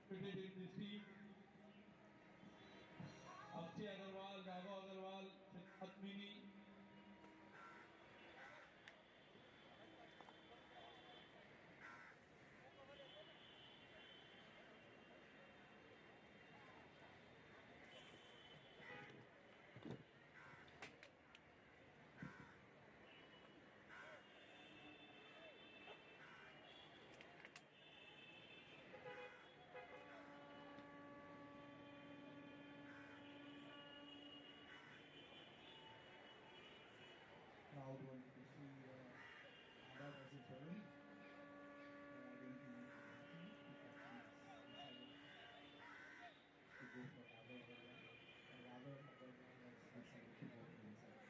fitted in the seat. Akshay Agarwal, Raghav Agarwal, Siddharth Mini. Now going to see Ada versus Varun. Going to use the button because he's decided to go for Raghav Agarwal. And Raghav Agarwal has decided to go for himself.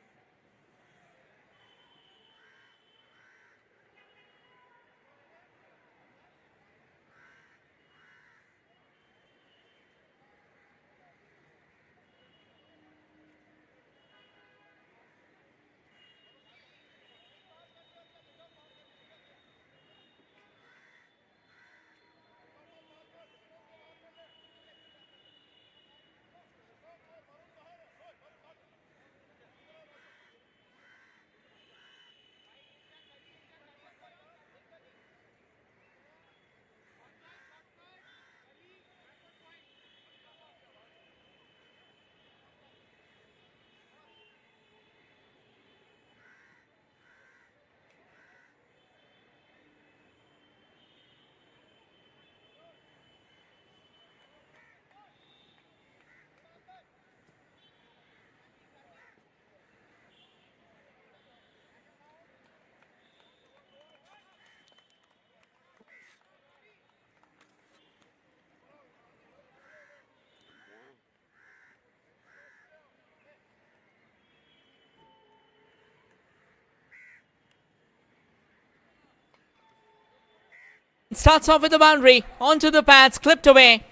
Starts off with the boundary, onto the pads, clipped away.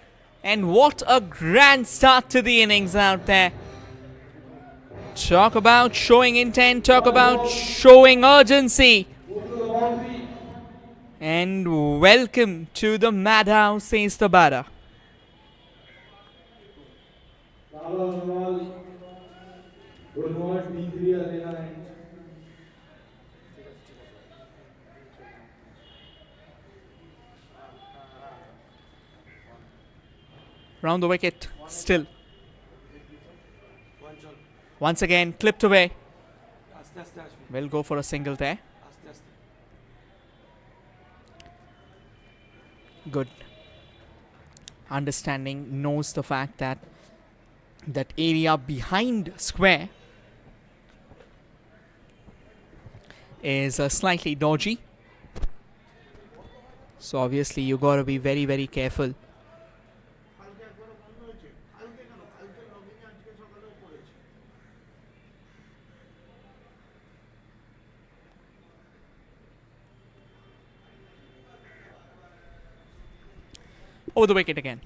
And what a grand start to the innings out there. Talk about showing intent, talk about showing urgency. And welcome to the madhouse, says the batter. Raghav Agarwal will want D3 arena and Round the wicket, still. Once again, clipped away. Will go for a single there. Good. Understanding, knows the fact that that area behind square is slightly dodgy. So obviously you gotta be very, very careful. Over the wicket again.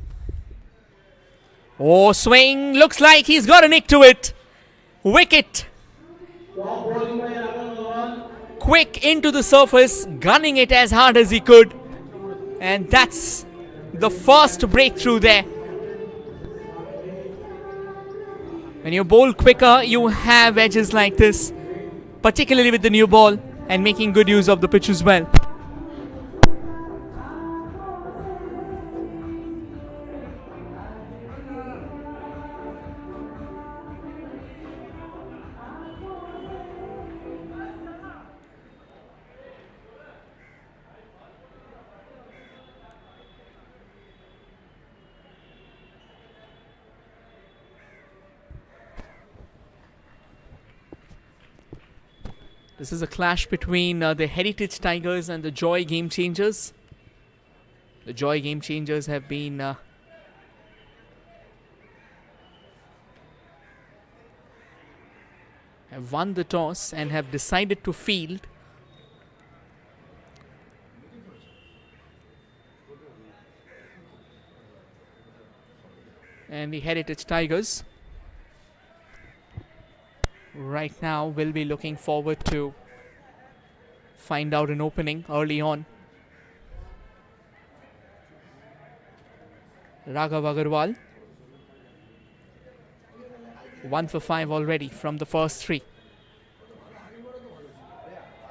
Oh, swing. Looks like he's got a nick to it. Wicket. top bowling by Raghav Agarwal. Quick into the surface, gunning it as hard as he could. And that's the first breakthrough there. When you bowl quicker, you have edges like this, particularly with the new ball and making good use of the pitch as well. This is a clash between the Heritage Tigers and the Joy Game Changers. The Joy Game Changers have been have won the toss and have decided to field. And the Heritage Tigers right now will be looking forward to find out an opening early on. Raghav Agarwal. 1 for 5 already from the first 3.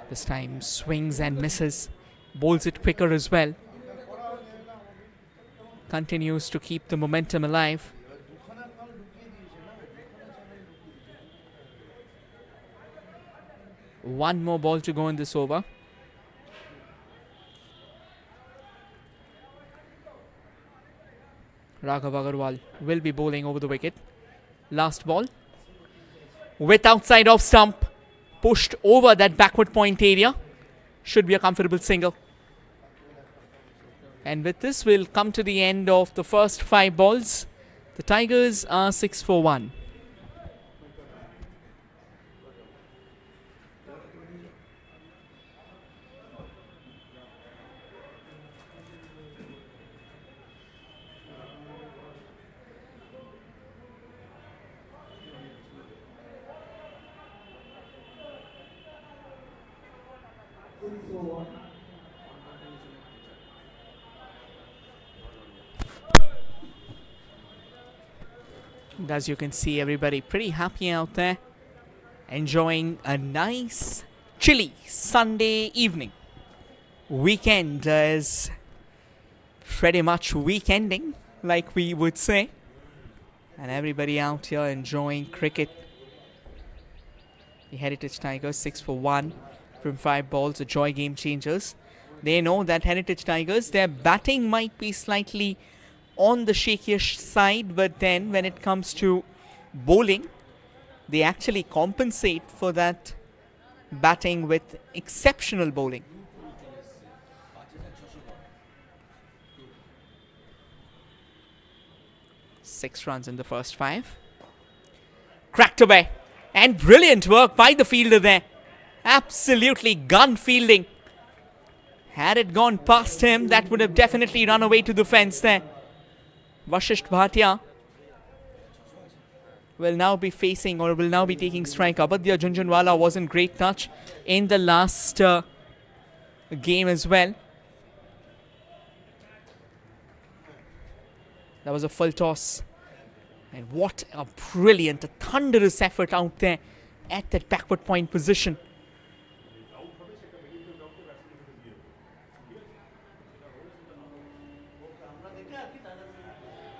This time swings and misses. Bowls it quicker as well. Continues to keep the momentum alive. One more ball to go in this over. Raghav Agarwal will be bowling over the wicket. Last ball. With outside off stump. Pushed over that backward point area. Should be a comfortable single. And with this, we'll come to the end of the first 5 balls. The Tigers are 6 for 1. And as you can see, everybody pretty happy out there, enjoying a nice chilly Sunday evening. Weekend is pretty much weekending, like we would say, and everybody out here enjoying cricket. The Heritage Tigers 6 for 1 from 5 balls, a joy game changers. They know that Heritage Tigers, their batting might be slightly on the shakyish side, but then when it comes to bowling, they actually compensate for that batting with exceptional bowling. Six runs in the first 5. Cracked away. And brilliant work by the fielder there. Absolutely gun fielding. Had it gone past him, that would have definitely run away to the fence there. Vashisht Bhatia will now be facing, or will now be taking strike. Abadya Junjunwala was in great touch in the last game as well. That was a full toss. And what a brilliant, a thunderous effort out there at that backward point position.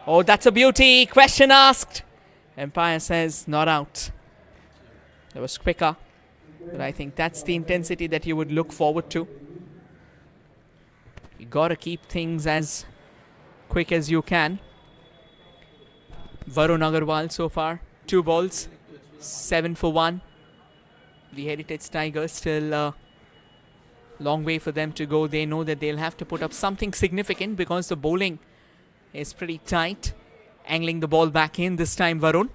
Oh, that's a beauty. Question asked. Empire says not out. That was quicker. But I think that's the intensity that you would look forward to. You gotta keep things as quick as you can. Varun Agarwal so far, 2 balls, 7 for 1. The Heritage Tigers still a long way for them to go. They know that they'll have to put up something significant because the bowling is pretty tight. Angling the ball back in this time, Varun.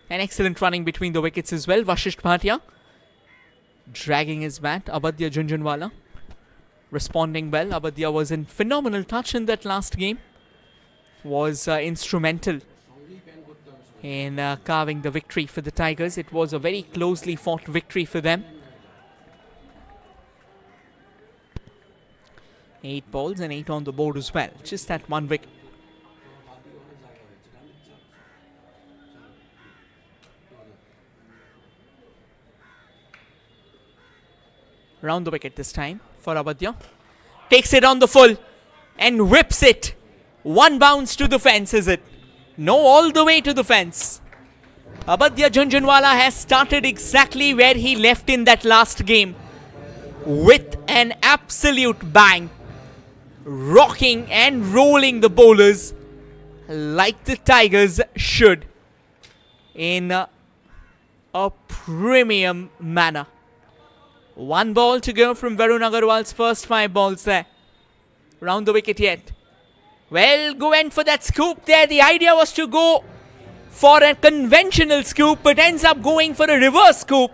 An excellent running between the wickets as well. Vashisht Bhatia dragging his bat. Abadya Junjunwala responding well. Abadya was in phenomenal touch in that last game. Was instrumental in carving the victory for the Tigers. It was a very closely fought victory for them. 8 balls and 8 on the board as well. Just that 1 wicket. Round the wicket this time for Abadya. Takes it on the full and whips it. 1 bounce to the fence, is it? No, all the way to the fence. Abadya Junjunwala has started exactly where he left in that last game. With an absolute bang. Rocking and rolling the bowlers like the Tigers should. In a premium manner. 1 ball to go from Varun Agarwal's first 5 balls there. Round the wicket yet. Well, go went for that scoop there. The idea was to go for a conventional scoop, but ends up going for a reverse scoop.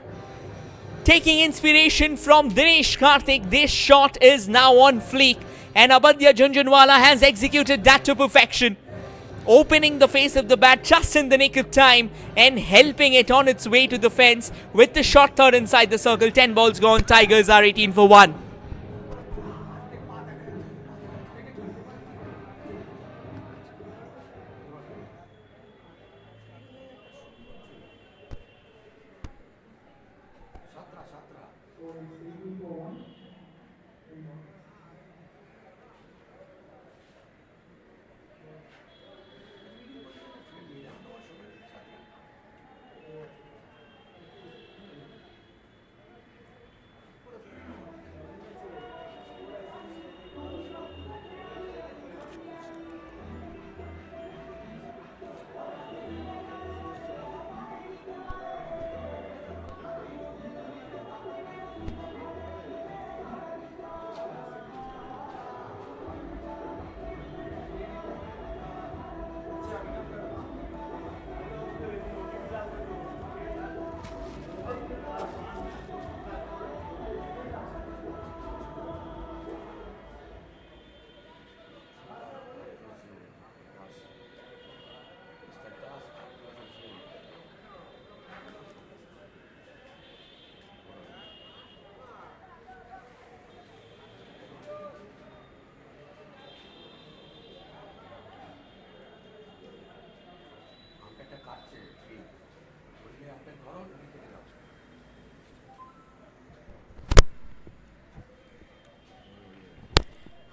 Taking inspiration from Dinesh Karthik, this shot is now on fleek. And Abadya Junjunwala has executed that to perfection. Opening the face of the bat just in the nick of time and helping it on its way to the fence with the short third inside the circle. 10 balls gone. Tigers are 18 for 1.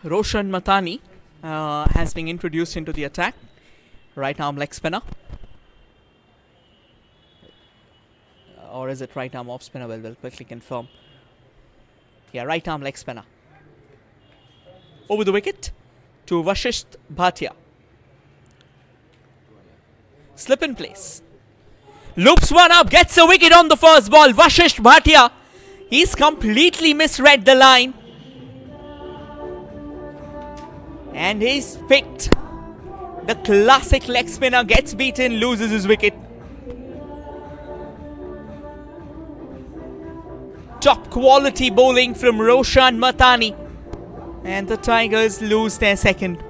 Roshan Matani has been introduced into the attack. Right arm leg spinner. Or is it right arm off spinner? Well, we'll quickly confirm. Yeah, right arm leg spinner. Over the wicket to Vashisht Bhatia. Slip in place. Loops one up, gets a wicket on the first ball. Vashisht Bhatia, he's completely misread the line. And he's picked. The classic leg spinner gets beaten, loses his wicket. Top quality bowling from Roshan Matani. And the Tigers lose their second.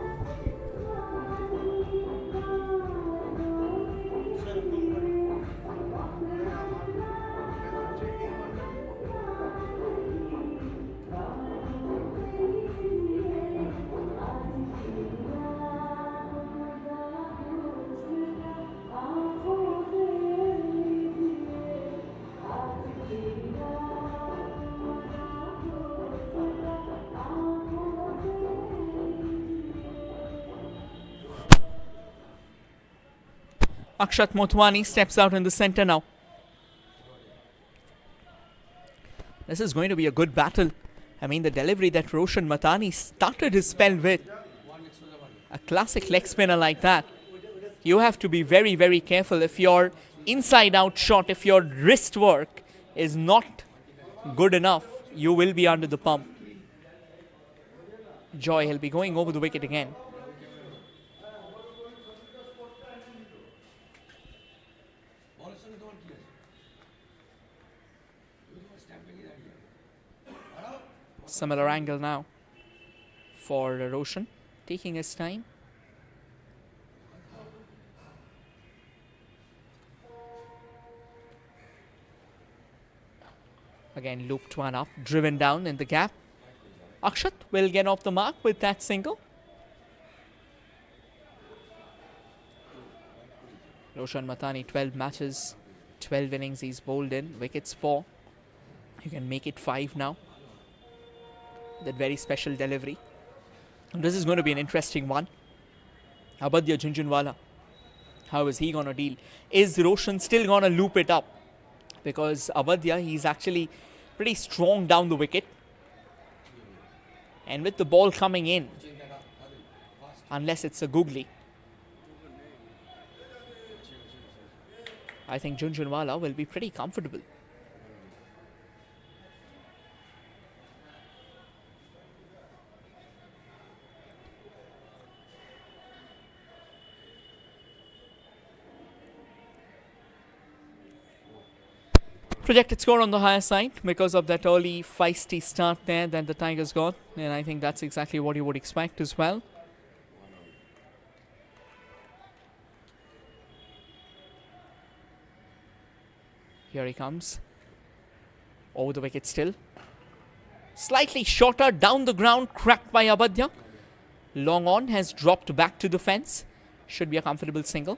Akshat Motwani steps out in the centre now. This is going to be a good battle. I mean, the delivery that Roshan Matani started his spell with, a classic leg spinner like that, you have to be very, very careful. If your inside out shot, if your wrist work is not good enough, you will be under the pump. Joy, he'll be going over the wicket again. Similar angle now for Roshan, taking his time. Again, looped one up, driven down in the gap. Akshat will get off the mark with that single. Roshan Matani, 12 matches, 12 innings he's bowled in, wickets 4. You can make it 5 now. That very special delivery. And this is going to be an interesting one. Abadya Jhunjhunwala, how is he going to deal? Is Roshan still going to loop it up? Because Abadya, he's actually pretty strong down the wicket. And with the ball coming in, unless it's a googly, I think Jhunjhunwala will be pretty comfortable. Projected score on the higher side because of that early feisty start there that the Tigers got, and I think that's exactly what you would expect as well. Here he comes. Over the wicket still. Slightly shorter down the ground, cracked by Abadya. Long on has dropped back to the fence. Should be a comfortable single.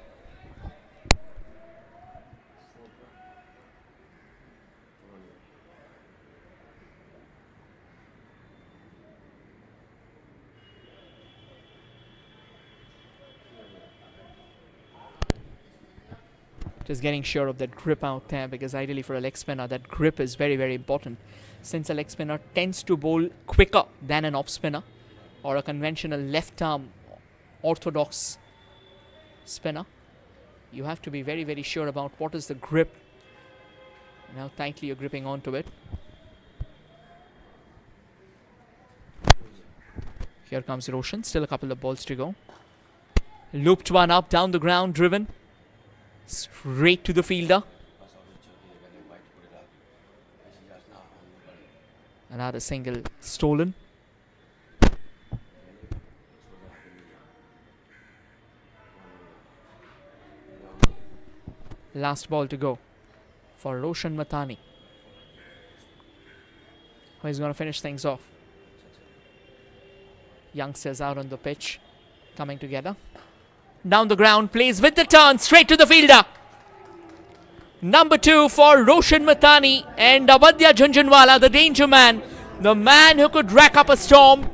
Just getting sure of that grip out there, because ideally for a leg spinner that grip is very, very important, since a leg spinner tends to bowl quicker than an off spinner or a conventional left arm orthodox spinner. You have to be very, very sure about what is the grip and how tightly you're gripping onto it. Here comes Roshan, still a couple of balls to go. Looped one up, down the ground, driven straight to the fielder. Another single stolen. Last ball to go for Roshan Matani, who is going to finish things off. Youngsters out on the pitch, coming together. Down the ground, plays with the turn, straight to the fielder. Number 2 for Roshan Matani, and Abadya Jhunjhunwala, the danger man, the man who could rack up a storm.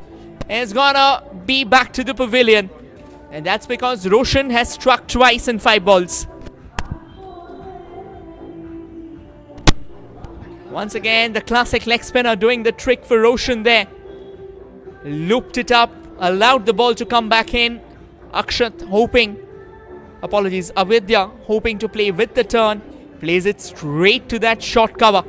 is gonna be back to the pavilion. And that's because Roshan has struck twice in 5 balls. Once again, the classic leg spinner doing the trick for Roshan there. Looped it up, allowed the ball to come back in. Avidya hoping to play with the turn. Plays it straight to that short cover.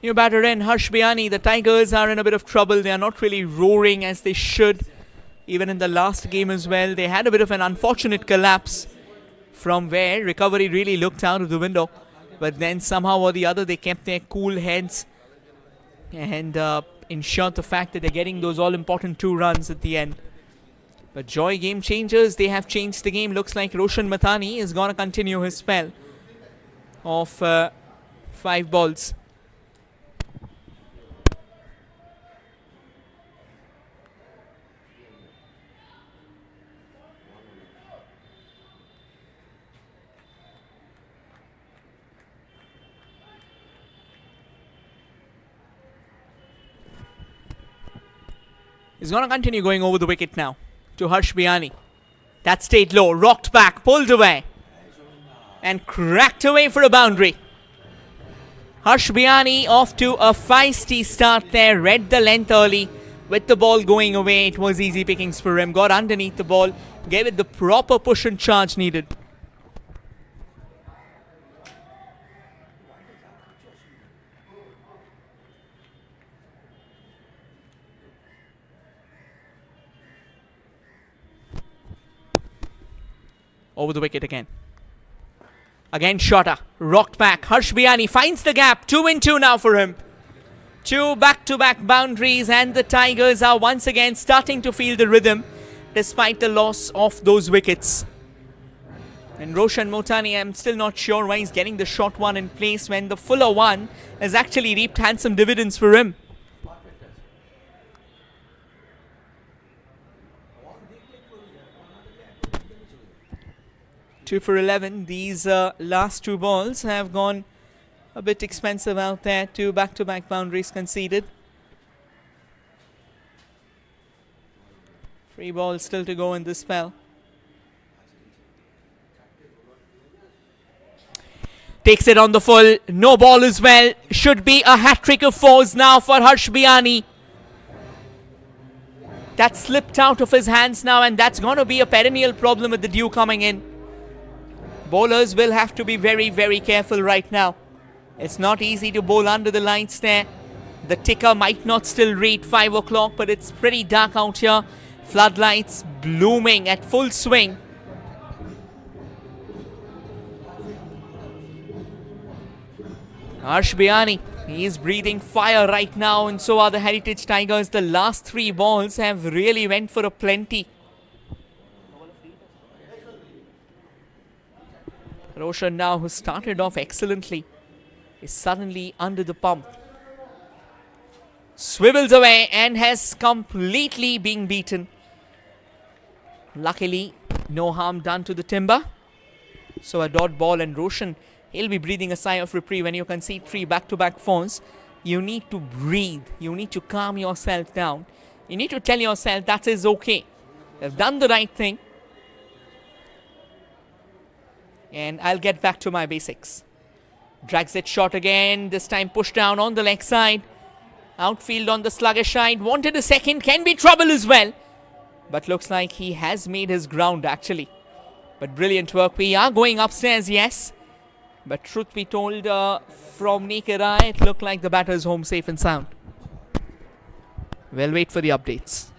New batter in, Harsh Biani. The Tigers are in a bit of trouble. They are not really roaring as they should. Even in the last game as well, they had a bit of an unfortunate collapse from where recovery really looked out of the window. But then somehow or the other, they kept their cool heads and ensured the fact that they're getting those all-important 2 runs at the end. But joy game changers, they have changed the game. Looks like Roshan Mathani is going to continue his spell of 5 balls. He's going to continue going over the wicket now to Harsh Biani. That stayed low, rocked back, pulled away and cracked away for a boundary. Harsh Biani off to a feisty start there, read the length early with the ball going away. It was easy pickings for him, got underneath the ball, gave it the proper push and charge needed. Over the wicket again. Again shorter. Rocked back. Harsh Biani finds the gap. 2 in 2 now for him. 2 back-to-back boundaries and the Tigers are once again starting to feel the rhythm despite the loss of those wickets. And Roshan Mathani, I'm still not sure why he's getting the short one in place when the fuller one has actually reaped handsome dividends for him. 2 for 11. These last 2 balls have gone a bit expensive out there. 2 back-to-back boundaries conceded. 3 balls still to go in this spell. Takes it on the full. No ball as well. Should be a hat-trick of 4s now for Harsh Biani. That slipped out of his hands now, and that's going to be a perennial problem with the dew coming in. Bowlers will have to be very, very careful right now. It's not easy to bowl under the lights there. The ticker might not still read 5 o'clock, but it's pretty dark out here. Floodlights blooming at full swing. Harsh Biani, he is breathing fire right now, and so are the Heritage Tigers. The last 3 balls have really went for a plenty. Roshan now, who started off excellently, is suddenly under the pump. Swivels away and has completely been beaten. Luckily, no harm done to the timber. So a dot ball, and Roshan, he'll be breathing a sigh of reprieve. When you concede 3 back-to-back 4s, you need to breathe. You need to calm yourself down. You need to tell yourself that is okay. You've done the right thing. And I'll get back to my basics. Drags it short again. This time pushed down on the leg side. Outfield on the sluggish side. Wanted a second. Can be trouble as well. But looks like he has made his ground actually. But brilliant work. We are going upstairs, yes. But truth be told, from naked eye, it looked like the batter's home safe and sound. We'll wait for the updates.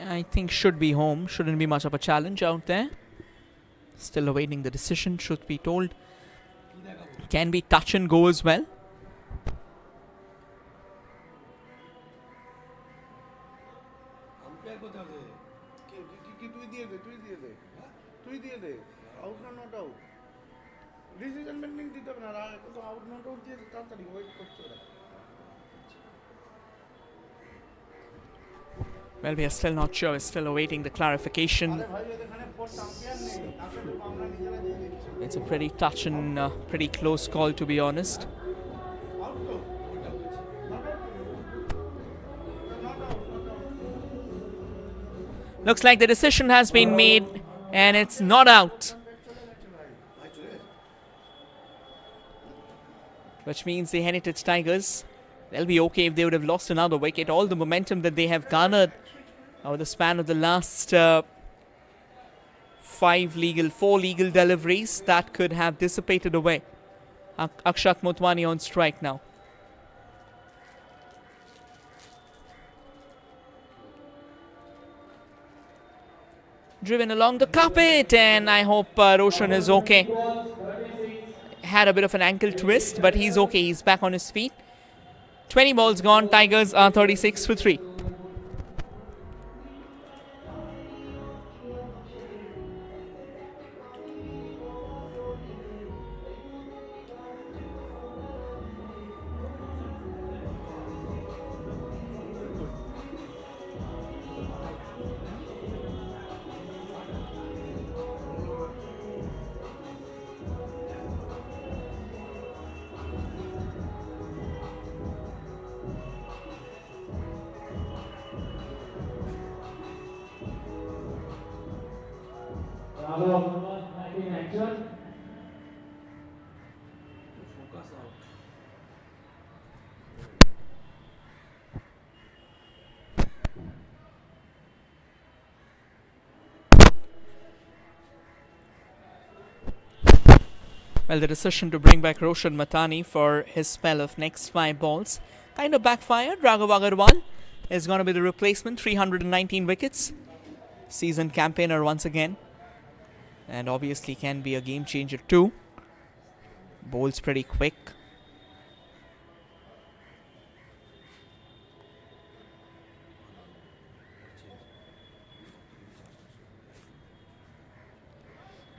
I think should be home. Shouldn't be much of a challenge out there. Still awaiting the decision, truth be told. Can be touch and go as well. Umpire কোথাও দে কি তুই দিয়ে দে out না not out decision making দিতে হবে না আর তো out not out দিয়ে তাড়াতাড়ি ওয়েট করতে হবে Well, we are still not sure. We're still awaiting the clarification. আরে ভাই এখানে ফোর চ্যাম্পিয়ন নেই তাকে তো আমরা নিজেরা দিয়ে দিচ্ছি It's a pretty touch and pretty close call, to be honest. Out তো not out Looks like the decision has been made and it's not out. Which means the Heritage Tigers, they'll be okay if they would have lost another wicket. All the momentum that they have garnered over the span of the last 4 legal deliveries, that could have dissipated away. Akshat Motwani on strike now. Driven along the carpet, and I hope Roshan is okay. Had a bit of an ankle twist, but he's okay. He's back on his feet. 20 balls gone. Tigers are 36 for 3. Focus out Well, the decision to bring back Roshan Matani for his spell of next 5 balls kind of backfired. Raghav Agarwal is going to be the replacement. 319 wickets. Seasoned campaigner once again. And obviously can be a game changer too. Bowls pretty quick.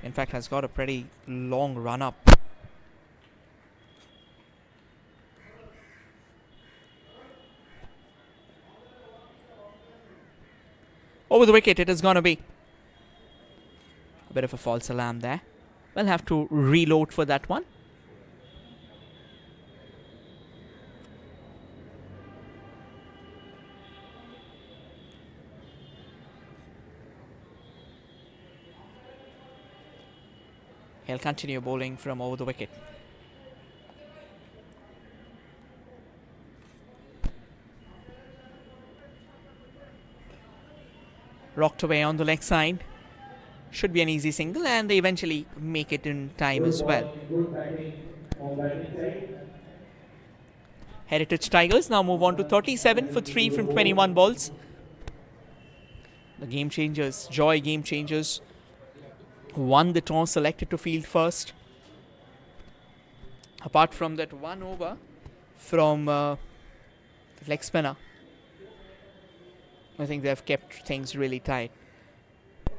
In fact, has got a pretty long run up. Over the wicket it is going to be. A bit of a false alarm there. We'll have to reload for that one. He'll continue bowling from over the wicket. Rocked away on the leg side. Should be an easy single, and they eventually make it in time as well. Heritage Tigers now move on to 37 for 3 from 21 balls. The game changers, Joy game changers, won the toss, selected to field first. Apart from that one over from the leg spinner, I think they've kept things really tight.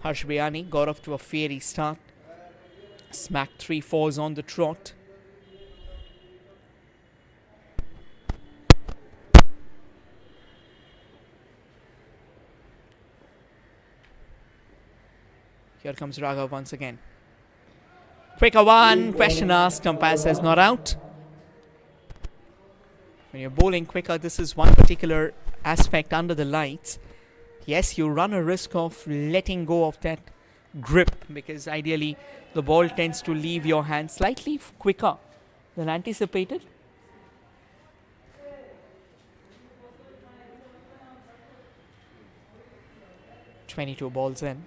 Harsh Biani got off to a fiery start. Smacked 3 fours on the trot. Here comes Raghav once again. Quicker one. Question asked. Umpire says not out. When you're bowling quicker, this is one particular aspect under the lights. Yes, you run a risk of letting go of that grip, because ideally the ball tends to leave your hand slightly quicker than anticipated. "22 balls in.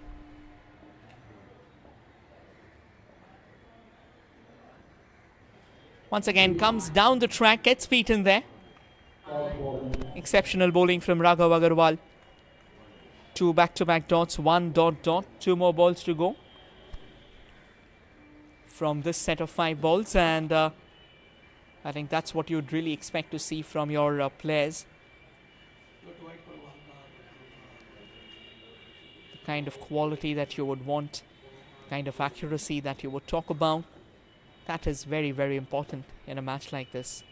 Once again comes down the track, gets beaten there. Exceptional bowling from Raghav Agarwal. 2 back-to-back dots, 1 dot dot, 2 more balls to go from this set of 5 balls, and I think that's what you'd really expect to see from your players. The kind of quality that you would want, kind of accuracy that you would talk about, that is very, very important in a match like this.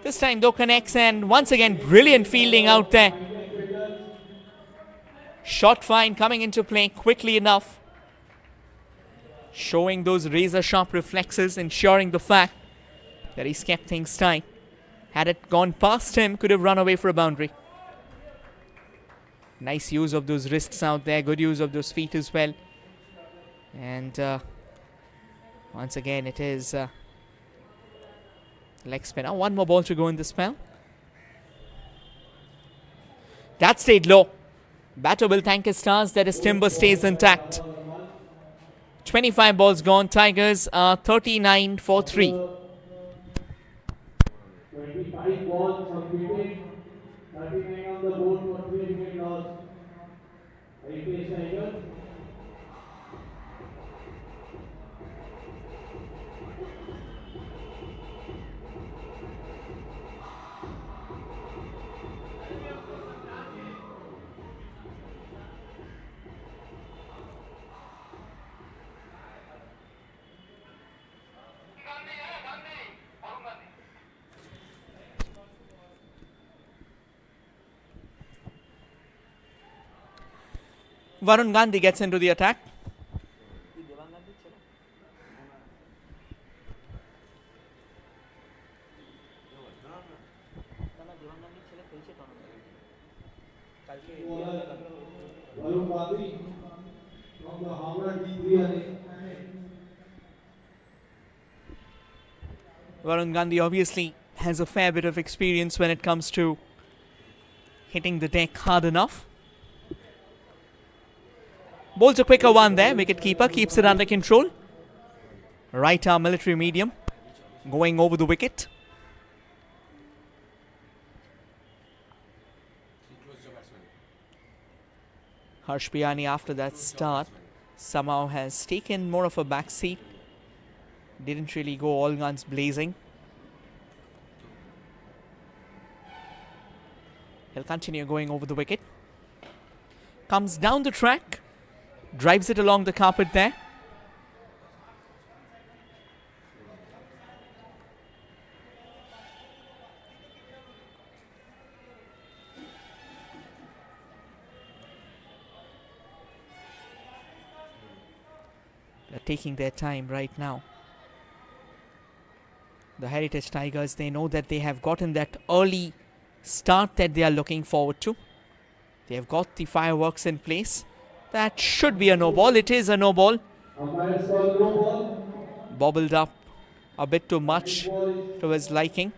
This time though connects, and once again brilliant fielding out there. Shot fine coming into play quickly enough, showing those razor sharp reflexes, ensuring the fact that he's kept things tight. Had it gone past him, could have run away for a boundary. Nice use of those wrists out there, good use of those feet as well. And once again it is leg spinner. 1 more ball to go in the spell. That stayed low. Batter will thank his stars that his timber stays intact. 25 balls gone. Tigers are 39 for 3. 25 balls completed. 39 on the board for 3 wicket loss. Heritage Tigers. Varun Gandhi gets into the attack. Varun Gandhi from the Harvard D3. Varun Gandhi obviously has a fair bit of experience when it comes to hitting the deck hard enough. Bowls a quicker one there. Wicket-keeper keeps it under control. Right arm military medium going over the wicket. Harsh Biyani after that start somehow has taken more of a back seat. Didn't really go all guns blazing. He'll continue going over the wicket. Comes down the track. Drives it along the carpet there. They're taking their time right now. The Heritage Tigers, they know that they have gotten that early start that they are looking forward to. They have got the fireworks in place. That should be a no ball. It is a no ball. Bobbled up a bit too much to his liking.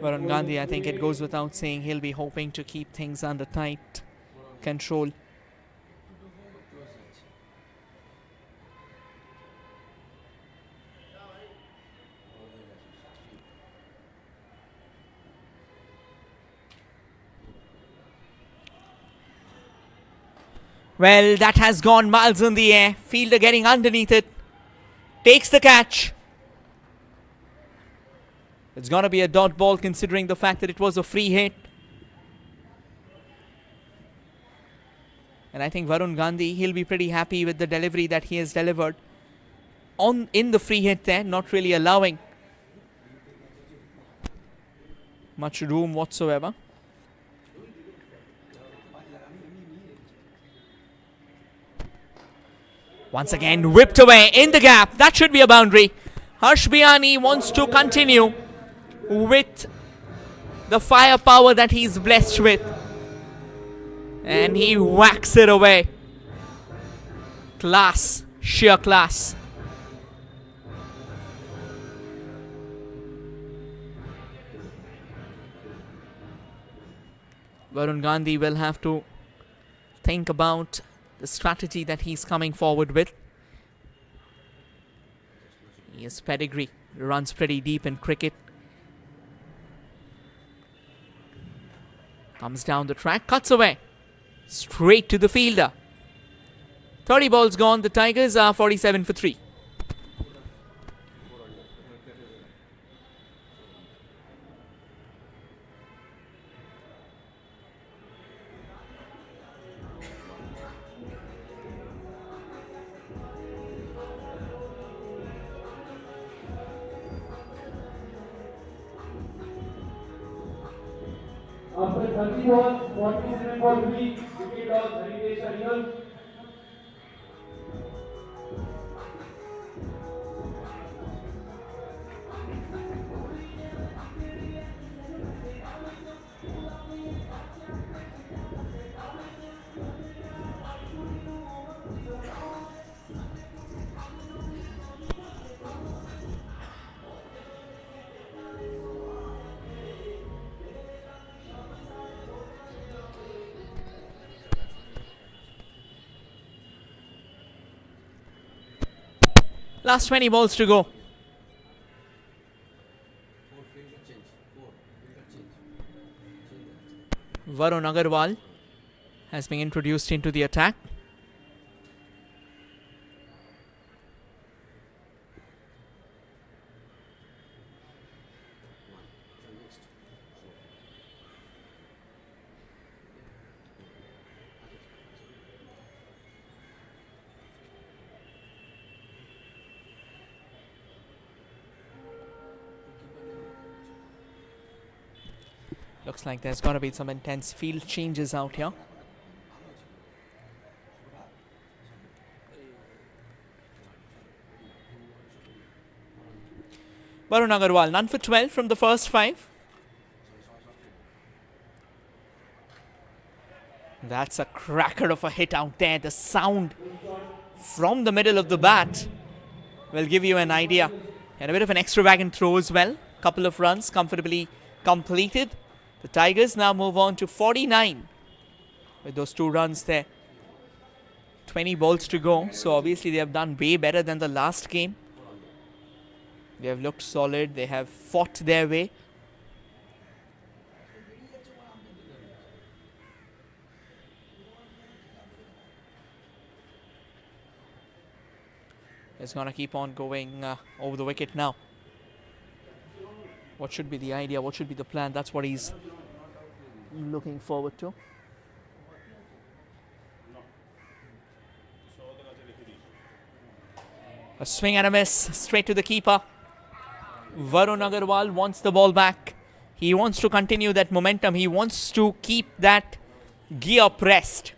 Varun Gandhi, I think it goes without saying, he'll be hoping to keep things under tight control. Well, that has gone miles in the air. Fielder getting underneath it. Takes the catch. It's going to be a dot ball considering the fact that it was a free hit. And I think Varun Gandhi, he'll be pretty happy with the delivery that he has delivered in the free hit there, not really allowing much room whatsoever. Once again, whipped away in the gap. That should be a boundary. Harsh Biyani wants to continue with the firepower that he's blessed with. And he whacks it away. Class. Sheer class. Varun Gandhi will have to think about the strategy that he's coming forward with. He has pedigree, runs pretty deep in cricket. Comes down the track, cuts away. Straight to the fielder. 30 balls gone. The Tigers are 47 for 3. After 30 balls, 47 for 3, wicket loss, Heritage Tigers. Last 20 balls to go. Varun Agarwal has been introduced into the attack. Looks like there's going to be some intense field changes out here. Varun Agarwal, none for 12 from the first 5. That's a cracker of a hit out there. The sound from the middle of the bat will give you an idea. And a bit of an extravagant throw as well. Couple of runs comfortably completed. The Tigers now move on to 49 with those 2 runs there. 20 balls to go. So obviously they have done way better than the last game. They have looked solid. They have fought their way. It's going to keep on going over the wicket now. What should be the idea? What should be the plan? That's what he's looking forward to. A swing and a miss. Straight to the keeper. Varun Agarwal wants the ball back. He wants to continue that momentum. He wants to keep that gear pressed.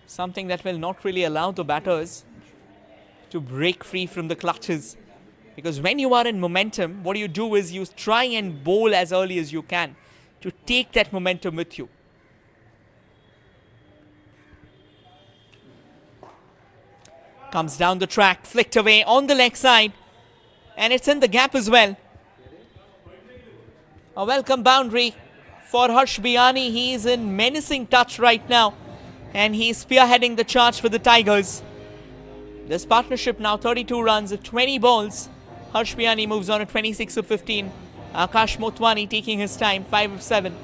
Something that will not really allow the batters to break free from the clutches. Because when you are in momentum, what you do is you try and bowl as early as you can to take that momentum with you. Comes down the track, flicked away on the leg side. And it's in the gap as well. A welcome boundary for Harsh Biyani. He is in menacing touch right now. And he's spearheading the charge for the Tigers. This partnership now 32 runs of 20 balls. Harsh Biyani moves on to 26 of 15. Akash Motwani taking his time, 5 of 7.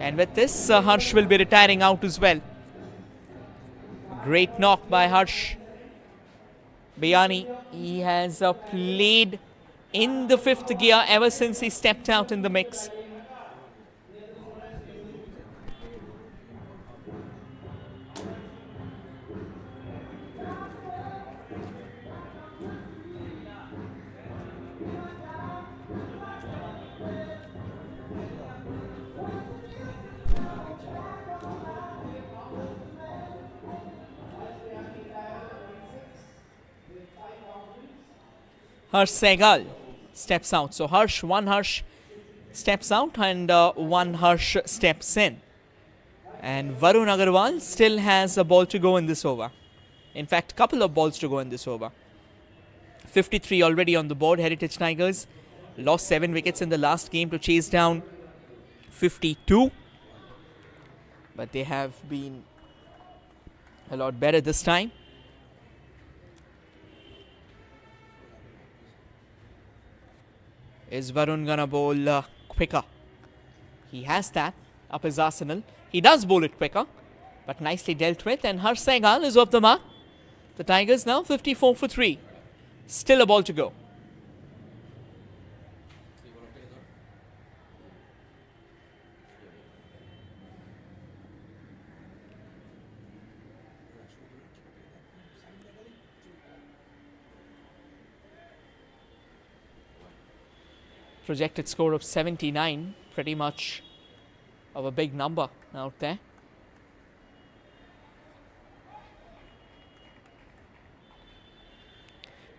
And with this, Harsh will be retiring out as well. Great knock by Harsh Biyani. He has played in the 5th gear ever since he stepped out in the mix. Harsh Sehgal steps out. So one Harsh steps out and one Harsh steps in. And Varun Agarwal still has a ball to go in this over. In fact, a couple of balls to go in this over. 53 already on the board. Heritage Tigers lost 7 wickets in the last game to chase down 52. But they have been a lot better this time. Is Varun gonna bowl quicker? He has that up his arsenal. He does bowl it quicker, but nicely dealt with. And Harsh Sehgal is off the mark. The Tigers now 54 for 3. Still a ball to go. Projected score of 79, pretty much of a big number out there.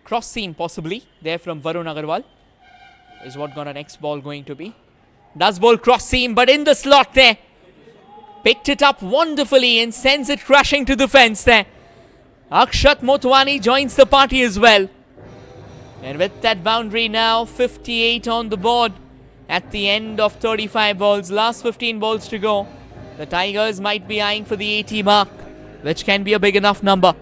Cross seam possibly there from Varun Agarwal is what gonna next ball going to be. Does bowl cross seam, but in the slot there. Picked it up wonderfully and sends it crashing to the fence there. Akshat Motwani joins the party as well. And with that boundary now, 58 on the board at the end of 35 balls. Last 15 balls to go. The Tigers might be eyeing for the 80 mark, which can be a big enough number.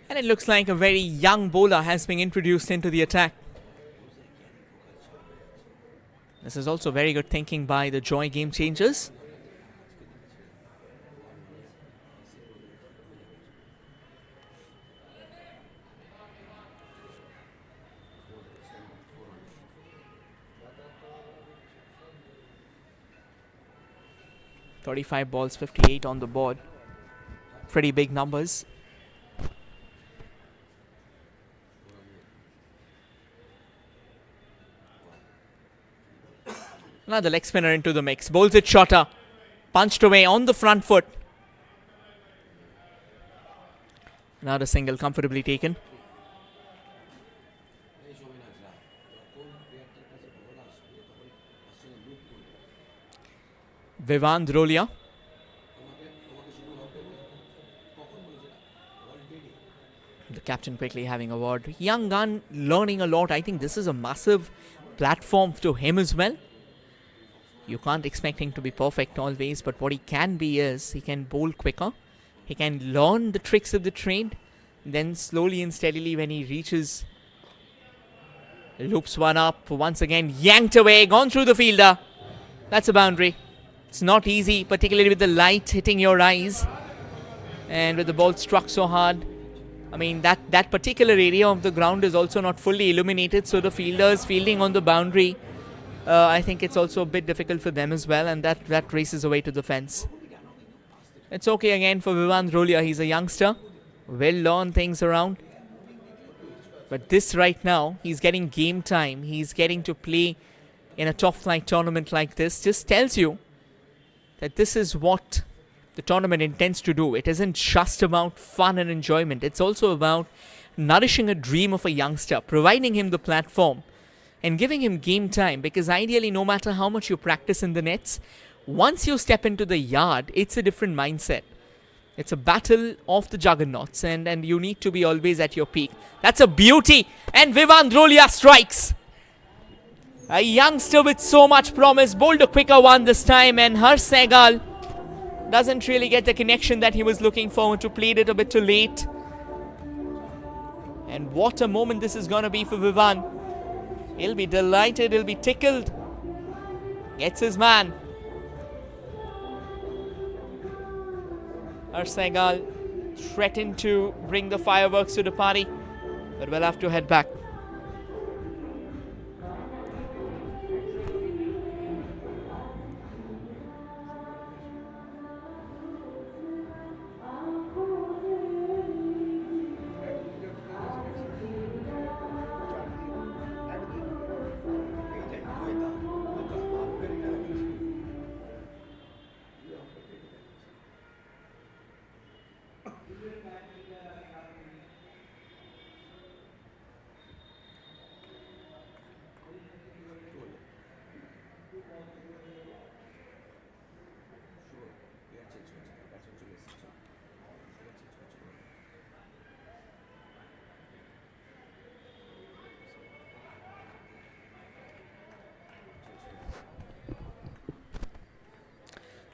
And it looks like a very young bowler has been introduced into the attack. This is also very good thinking by the Joy Game Changers. .35 balls, 58 on the board. Pretty big numbers. Another leg spinner into the mix. Bowls it shorter. Punched away on the front foot. Another single comfortably taken. Vivaan Drolia. The captain quickly having a word. Young gun learning a lot. I think this is a massive platform to him as well. You can't expect him to be perfect always, but what he can be is he can bowl quicker. He can learn the tricks of the trade. Then slowly and steadily when he reaches, loops one up. Once again yanked away, gone through the fielder. That's a boundary. It's not easy, particularly with the light hitting your eyes. And with the ball struck so hard. I mean, that particular area of the ground is also not fully illuminated. So the fielders fielding on the boundary, I think it's also a bit difficult for them as well, and that races away to the fence. It's okay again for Vivaan Drolia. He's a youngster, will learn things around. But this right now, he's getting game time. He's getting to play in a top flight tournament like this. Just tells you that this is what the tournament intends to do. It isn't just about fun and enjoyment. It's also about nourishing a dream of a youngster, providing him the platform and giving him game time, because ideally no matter how much you practice in the nets, once you step into the yard, it's a different mindset. It's a battle of the juggernauts, and you need to be always at your peak. That's a beauty, and Vivaan Drolia strikes. A youngster with so much promise, bowled a quicker one this time, and Harsh Sehgal doesn't really get the connection that he was looking for, to played it a bit too late. And what a moment this is going to be for Vivan. He'll be delighted, he'll be tickled. Gets his man. Arsegal threatened to bring the fireworks to the party, but we'll have to head back.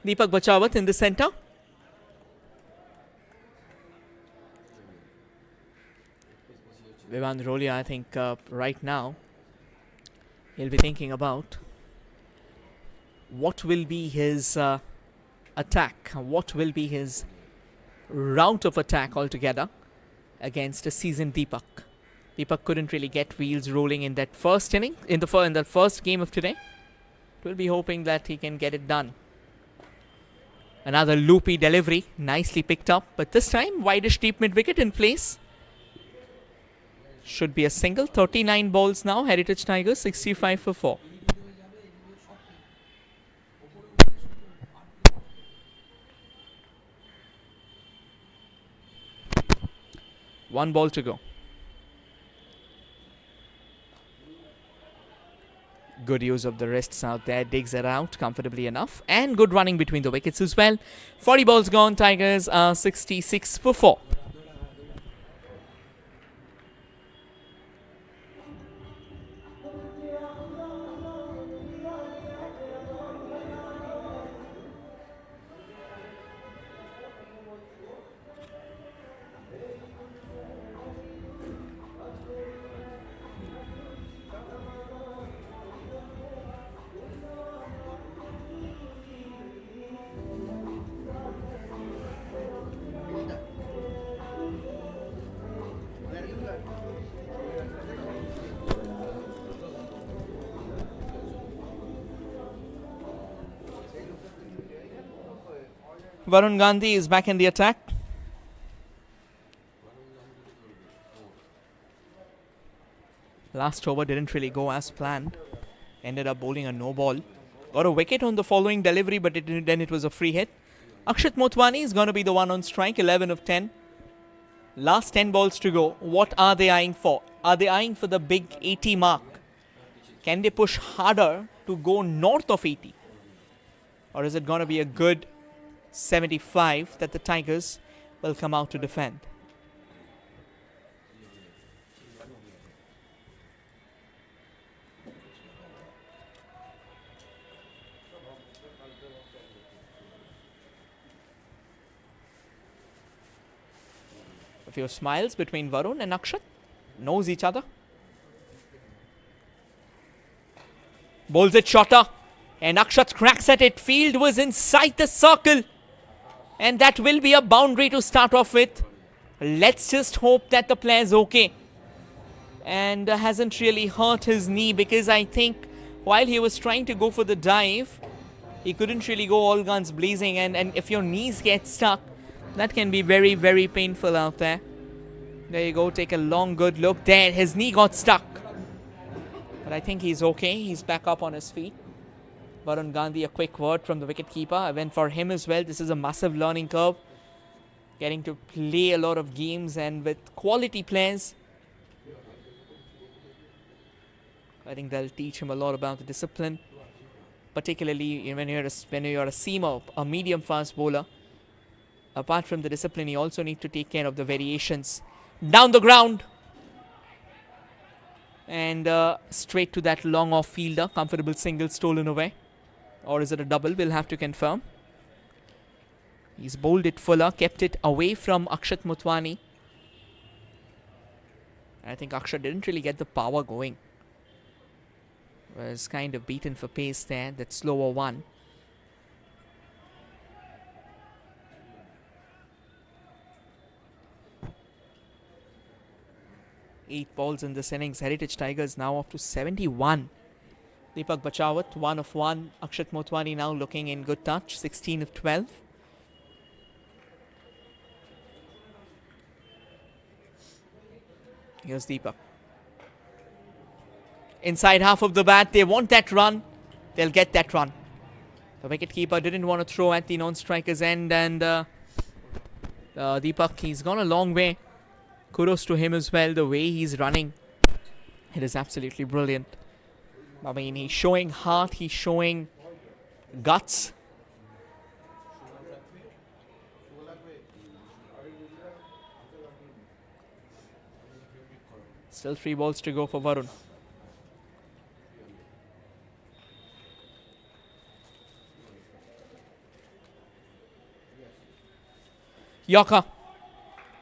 Deepak Bachawat in the center. Vivan Rolia, I think right now he'll be thinking about what will be his attack, what will be his route of attack altogether against a seasoned Deepak. Deepak couldn't really get wheels rolling in that first inning, in the first game of today. We'll be hoping that he can get it done. Another loopy delivery, nicely picked up, but this time wideish deep mid wicket in place. Should be a single. 39 balls now. Heritage Tigers 65 for 4. One ball to go. Good use of the wrists out there, digs it out comfortably enough, and good running between the wickets as well. 40 balls gone, Tigers are 66 for 4. Varun Gandhi is back in the attack. Last over didn't really go as planned. Ended up bowling a no ball. Got a wicket on the following delivery, but then it was a free hit. Akshat Motwani is going to be the one on strike, 11 of 10. Last 10 balls to go. What are they eyeing for? Are they eyeing for the big 80 mark? Can they push harder to go north of 80? Or is it going to be a good 75 that the Tigers will come out to defend? A few smiles between Varun and Akshat. Knows each other. Bowls it shorter. And Akshat cracks at it. Field was inside the circle. And that will be a boundary to start off with. Let's just hope that the player's okay. And hasn't really hurt his knee, because I think while he was trying to go for the dive, he couldn't really go all guns blazing. And if your knees get stuck, that can be very, very painful out there. There you go. Take a long, good look. There, his knee got stuck. But I think he's okay. He's back up on his feet. Varun Gandhi, a quick word from the wicketkeeper. I went for him as well. This is a massive learning curve. Getting to play a lot of games and with quality players. I think they'll teach him a lot about the discipline. Particularly when you're a seamer, a medium fast bowler. Apart from the discipline, you also need to take care of the variations. Down the ground. And straight to that long off fielder. Comfortable single stolen away. Or is it a double? We'll have to confirm. He's bowled it fuller. Kept it away from Akshat Motwani. I think Akshat didn't really get the power going. Was kind of beaten for pace there. That slower one. Eight balls in this innings. Heritage Tigers now up to 71. Deepak Bachawat, 1 of 1. Akshat Motwani now looking in good touch, 16 of 12. Here's Deepak. Inside half of the bat, they want that run. They'll get that run. The wicketkeeper didn't want to throw at the non-striker's end, and Deepak, he's gone a long way. Kudos to him as well, the way he's running. It is absolutely brilliant. I mean, he's showing heart, he's showing guts. Still 3 balls to go for Varun. Yorker.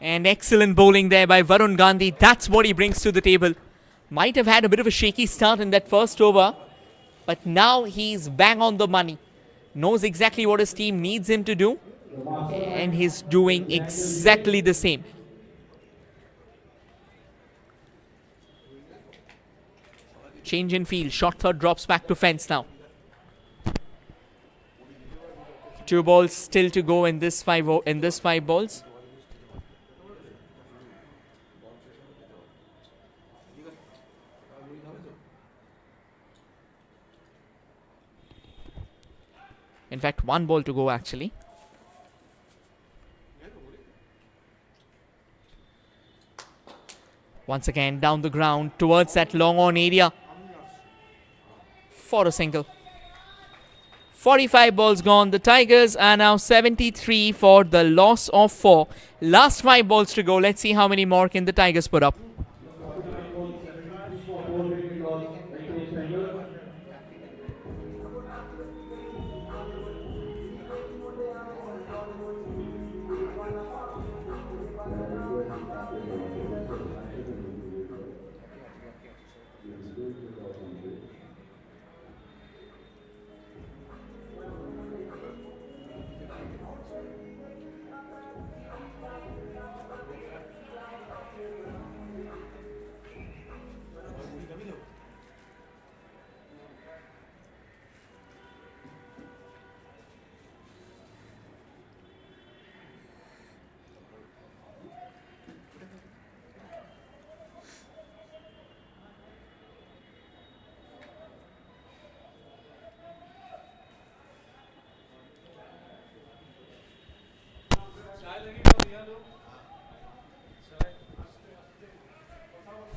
And excellent bowling there by Varun Gandhi. That's what he brings to the table. Might have had a bit of a shaky start in that first over, but now he's bang on the money. Knows exactly what his team needs him to do, and he's doing exactly the same. Change in field. Short third drops back to fence now. 2 balls still to go in this 5 balls. In fact, 1 ball to go actually. Once again down the ground towards that long on area for a single. 45 balls gone. The Tigers are now 73 for the loss of 4. Last 5 balls to go. Let's see how many more can the Tigers put up.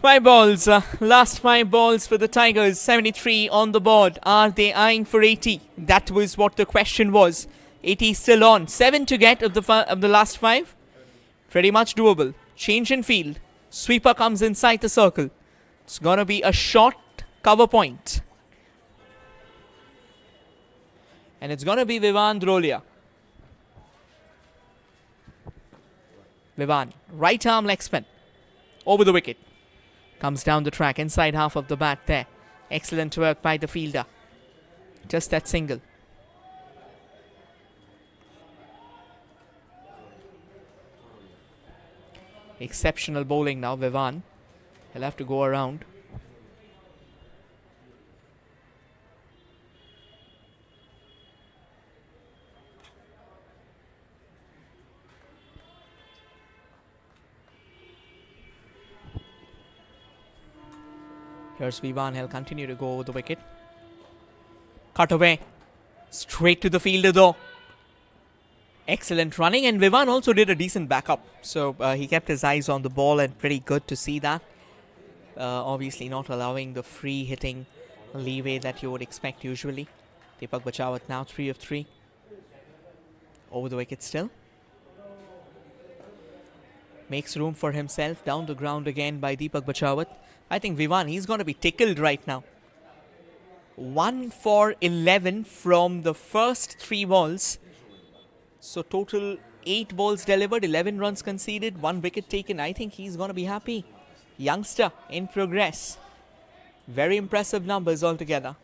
Five balls, last 5 balls for the Tigers, 73 on the board. Are they eyeing for 80? That was what the question was. 80 still on. 7 to get of the last 5. Pretty much doable. Change in field. Sweeper comes inside the circle. It's gonna be a short cover point. And it's gonna be Vivan Drolia. Vivan, right arm leg spin. Over the wicket. Comes down the track, inside half of the bat there. Excellent work by the fielder. Just that single. Exceptional bowling now, Vivan. He'll have to go around. Here's Vivan. He'll continue to go over the wicket. Cut away. Straight to the fielder though. Excellent running, and Vivan also did a decent backup. So he kept his eyes on the ball, and pretty good to see that. Obviously not allowing the free hitting leeway that you would expect usually. Deepak Bachawat now 3 of 3. Over the wicket still. Makes room for himself. Down the ground again by Deepak Bachawat. I think Vivan, he's going to be tickled right now. 1 for 11 from the first 3 balls. So total 8 balls delivered, 11 runs conceded, 1 wicket taken. I think he's going to be happy. youngster in progress. Very impressive numbers altogether.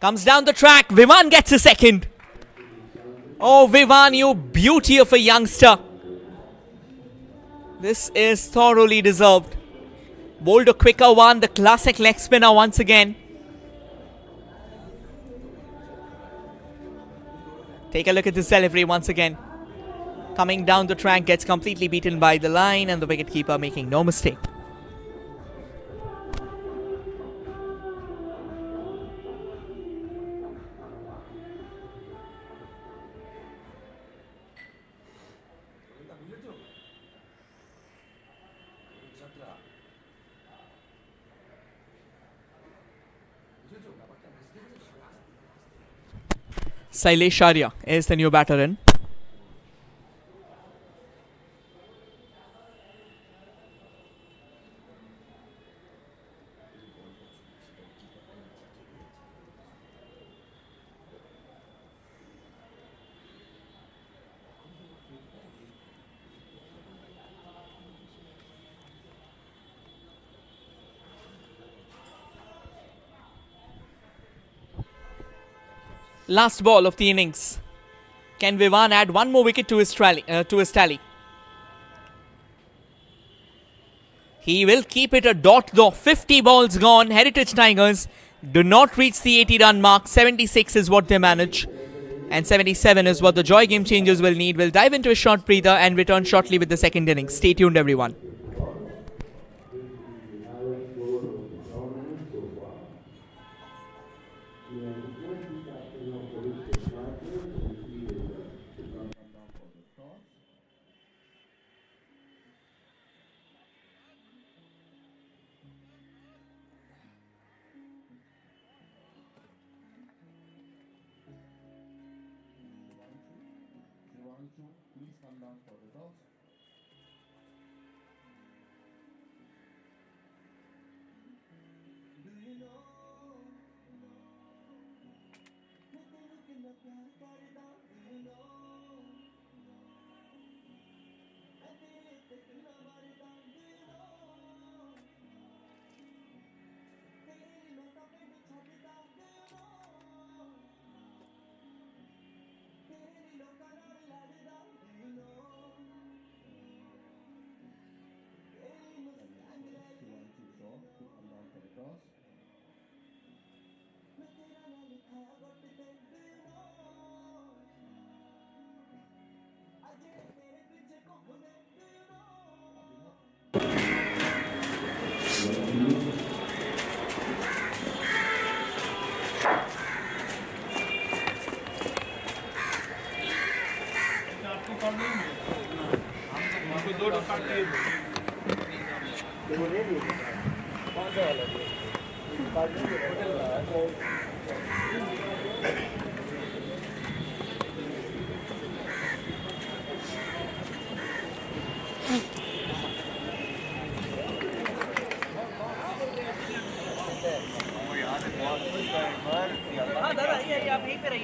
Comes down the track. Vivan gets a second. Oh, Vivan, you beauty of a youngster. This is thoroughly deserved. Bowled a quicker one. The classic leg spinner once again. Take a look at this delivery once again. Coming down the track, gets completely beaten by the line, and the wicketkeeper making no mistake. Sailesh Arya is the new batter in. Last ball of the innings. Can Vivan add one more wicket to his tally? He will keep it a dot though. 50 balls gone. Heritage Tigers do not reach the 80-run mark. 76 is what they manage. And 77 is what the Joy Game Changers will need. We'll dive into a short breather and return shortly with the second innings. Stay tuned, everyone. Please come down for the toss.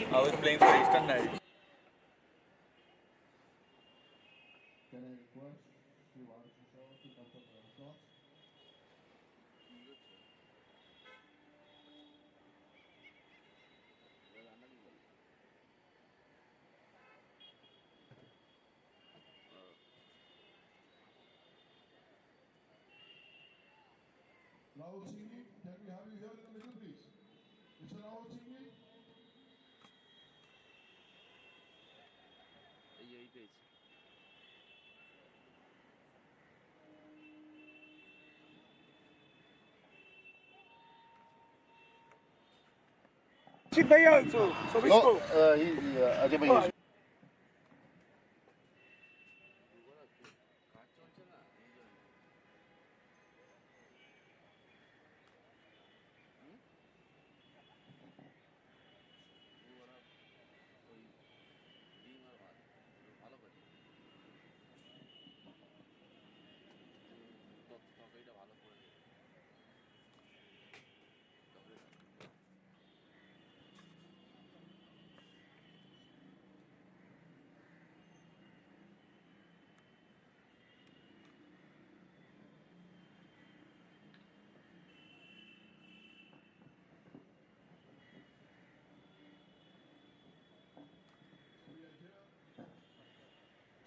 I was playing for Eastern Knights. Can I request Shivansh Shaw to come for the toss? Rahul Singhi, can we have you here in the middle, please? Mr. Rahul Singhi. Ajay bhai.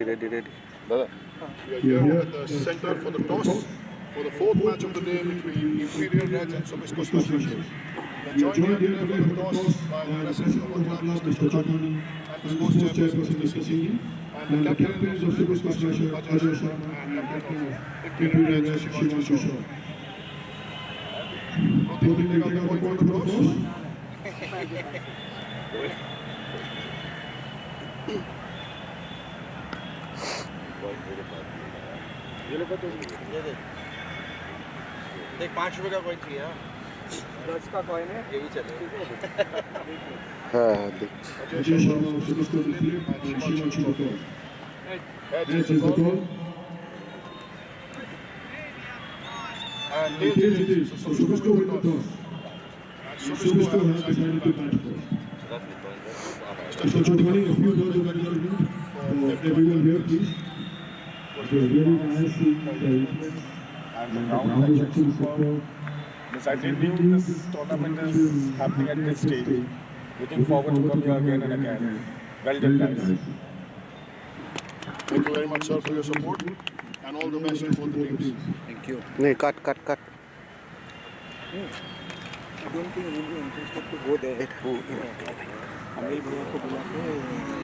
Ready, ready. We are here at the center for the toss for the fourth match of the day between Imperial Reds and Sobisco Special. We are joined here today for the toss by the president of the club, Mr. Chokhani, and the sports chairperson, Mr. Singh, and the captains of Sobisco Special, Ajay Sharma, and captain of Imperial Reds, Shivanshu Shaw. Protein will take out the point for the toss. देख 5 रुपए का coin चाहिए हाँ 10 का coin है ये भी चले हाँ देख Ajay Sharma of Sobisco will play and Shivanshu will go. Heads is the call. And tails it is. So Sobisco win the toss. Sobisco has decided to bat first. Mr. Chokhani, a few words of encouragement for everyone here, please. It was really nice seeing the equipment and the ground is actually superb. Yes, I didn't know this tournament is happening at this stage. Looking forward to come here again and again. Well done, guys. Thank you very much, sir, for your support and all the best to both the teams. Thank you. No, cut. I don't think we'll be interested to go there. Anil भैया को बुला के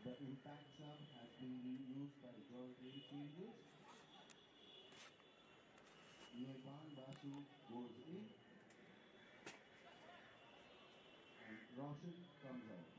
The impact sub has been used by Jordan changes. Nirvan Basu goes in and Roshan comes out.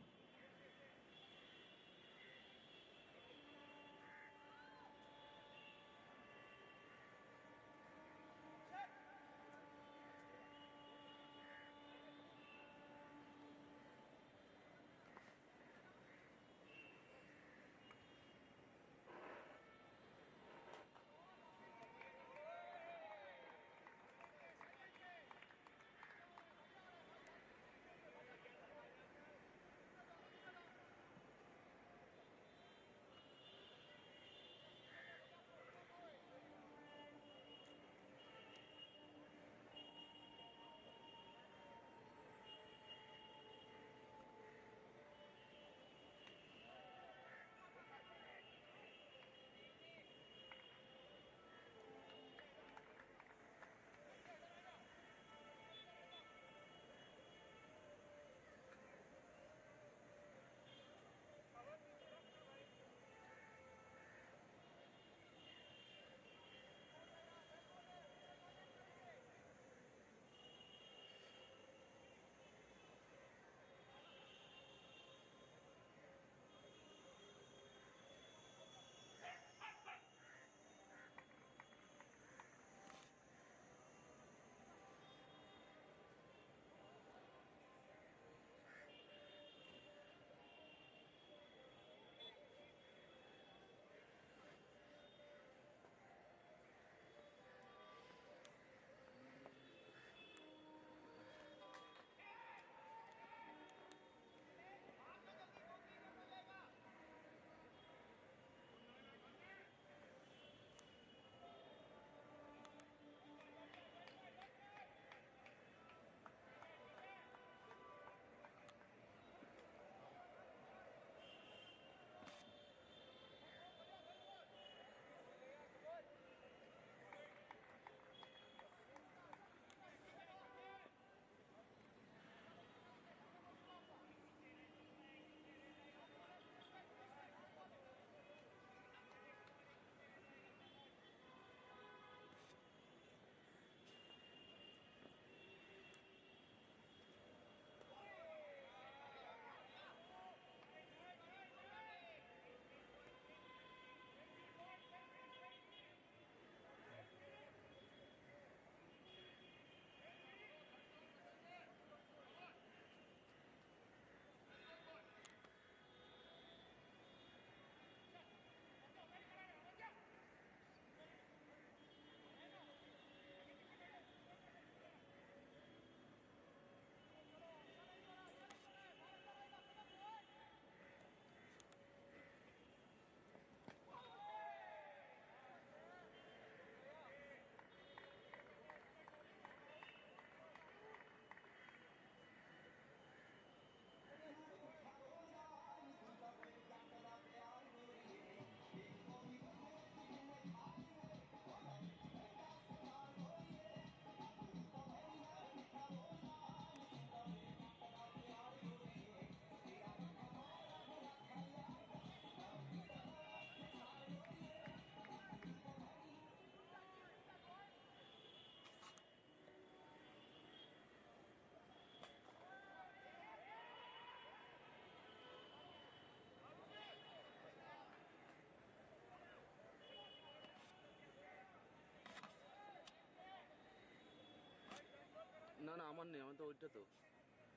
না না আমার নেই, আমার তো ওইটা তো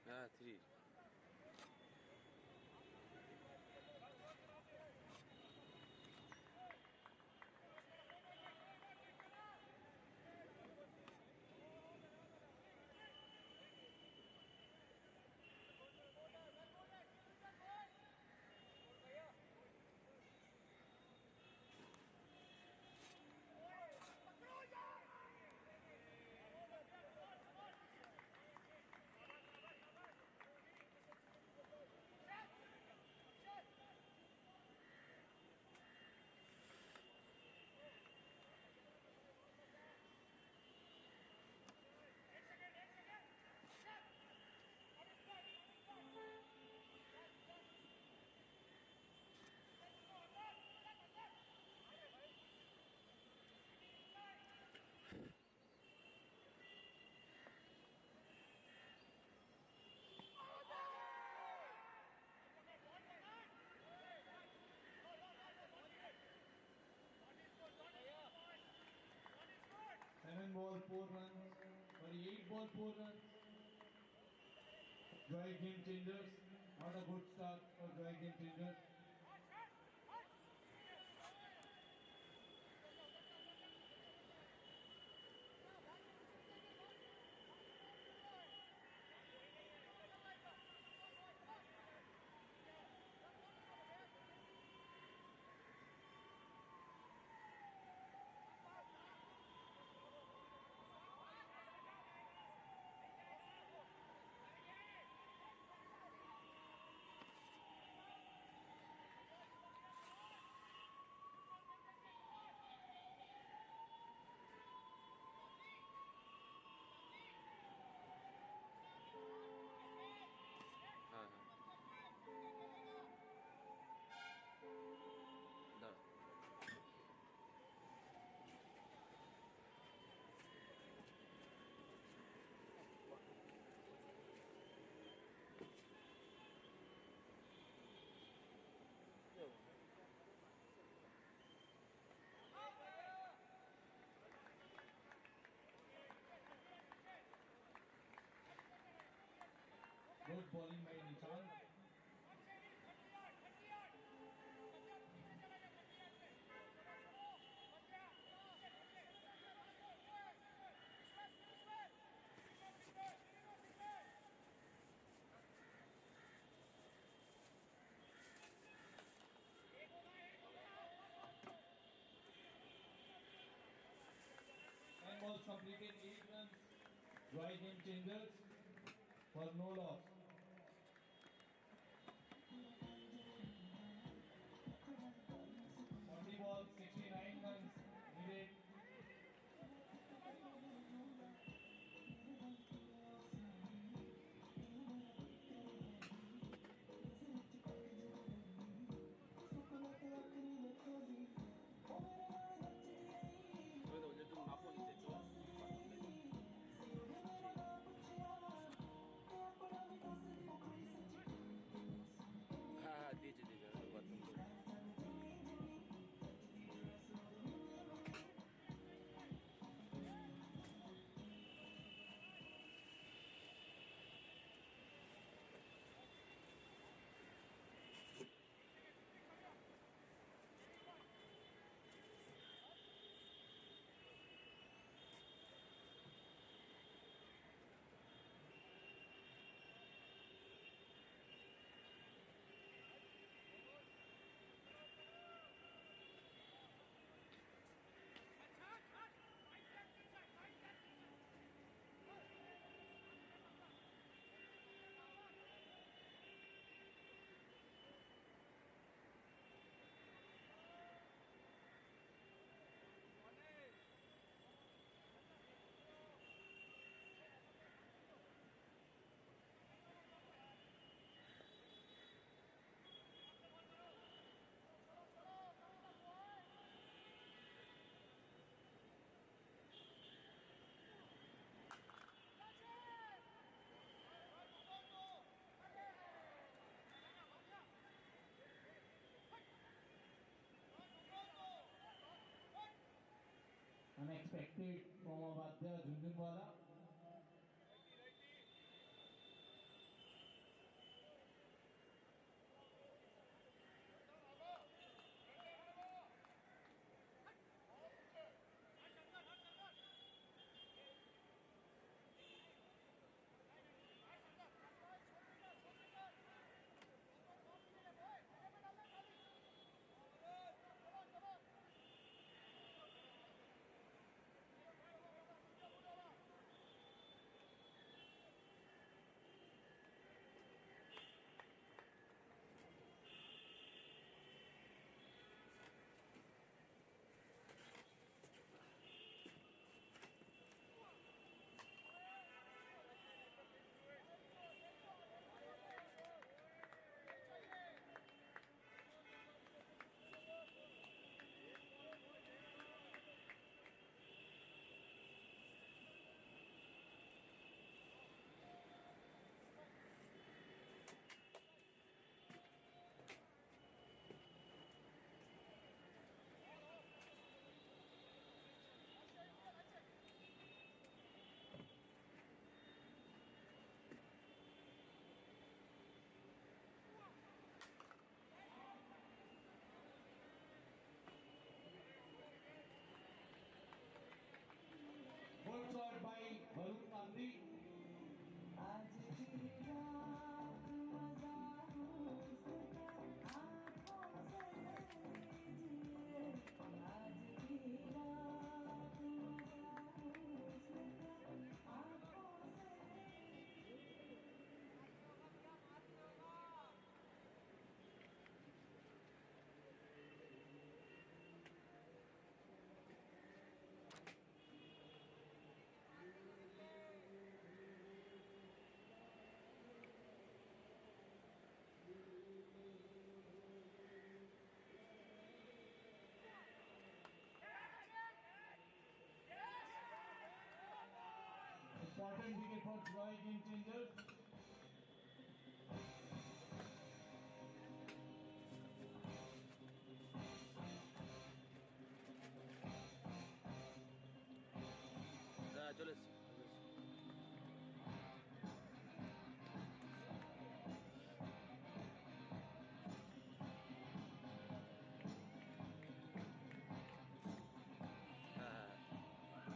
হ্যাঁ 3। 4 runs. Sorry, 8 ball 4 runs. Joy Game Changers. Not a good start for Joy Game Changers. হ্যাঁ হ্যাঁ দাঁড়া Good bowling by Nishan. Ten balls completed, 8 runs. Joy Game Changers for no loss. 40 balls, 69 runs needed. তুমি তো বলছো একটু নাপো নিচে তো হ্যাঁ হ্যাঁ দিয়েছি দিয়েছি আমি তো বাথরুম করবো Unexpected from Abadya Junjunwala. efforts by game changers. চলে এসছি হ্যাঁ হ্যাঁ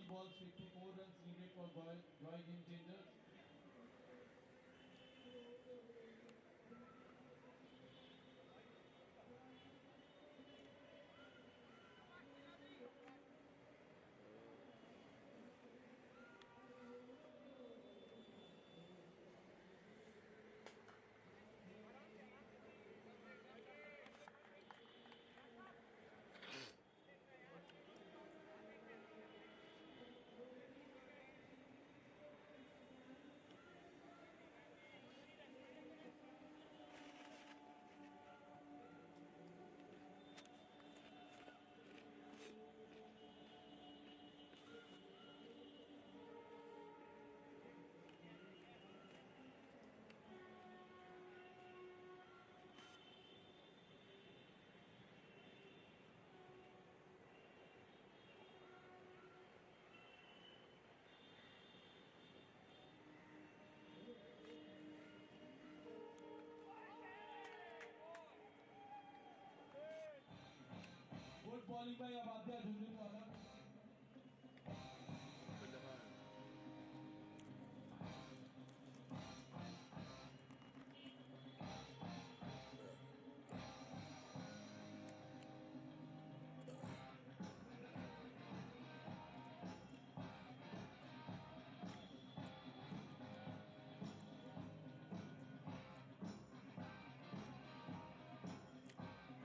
balls, 54 runs needed for Joy Game Changers. Good bowling by Abadya Jhunjhunwala.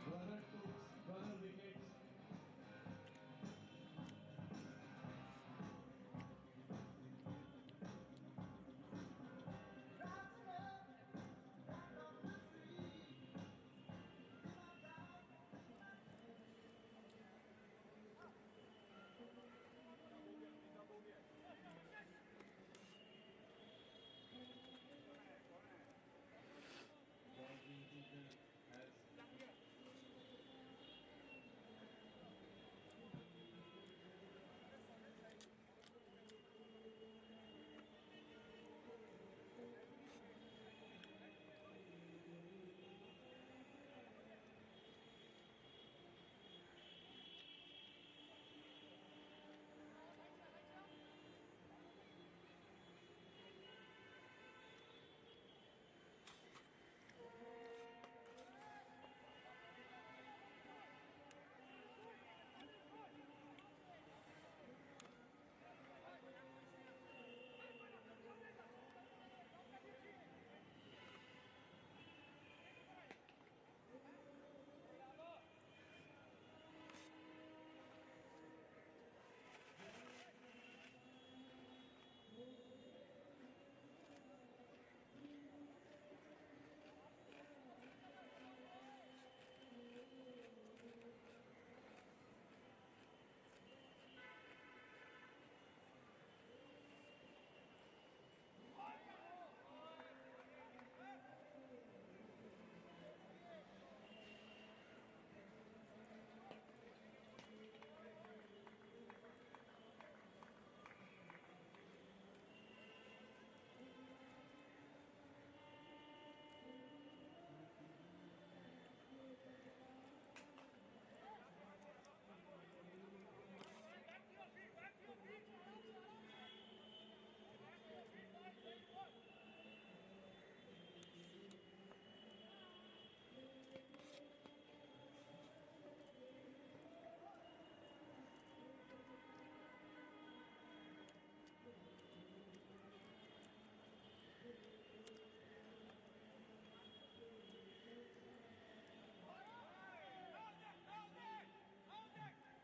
Brother took 12 wickets.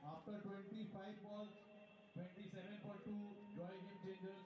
After 25 balls, 27 for 2, Joy Game Changers.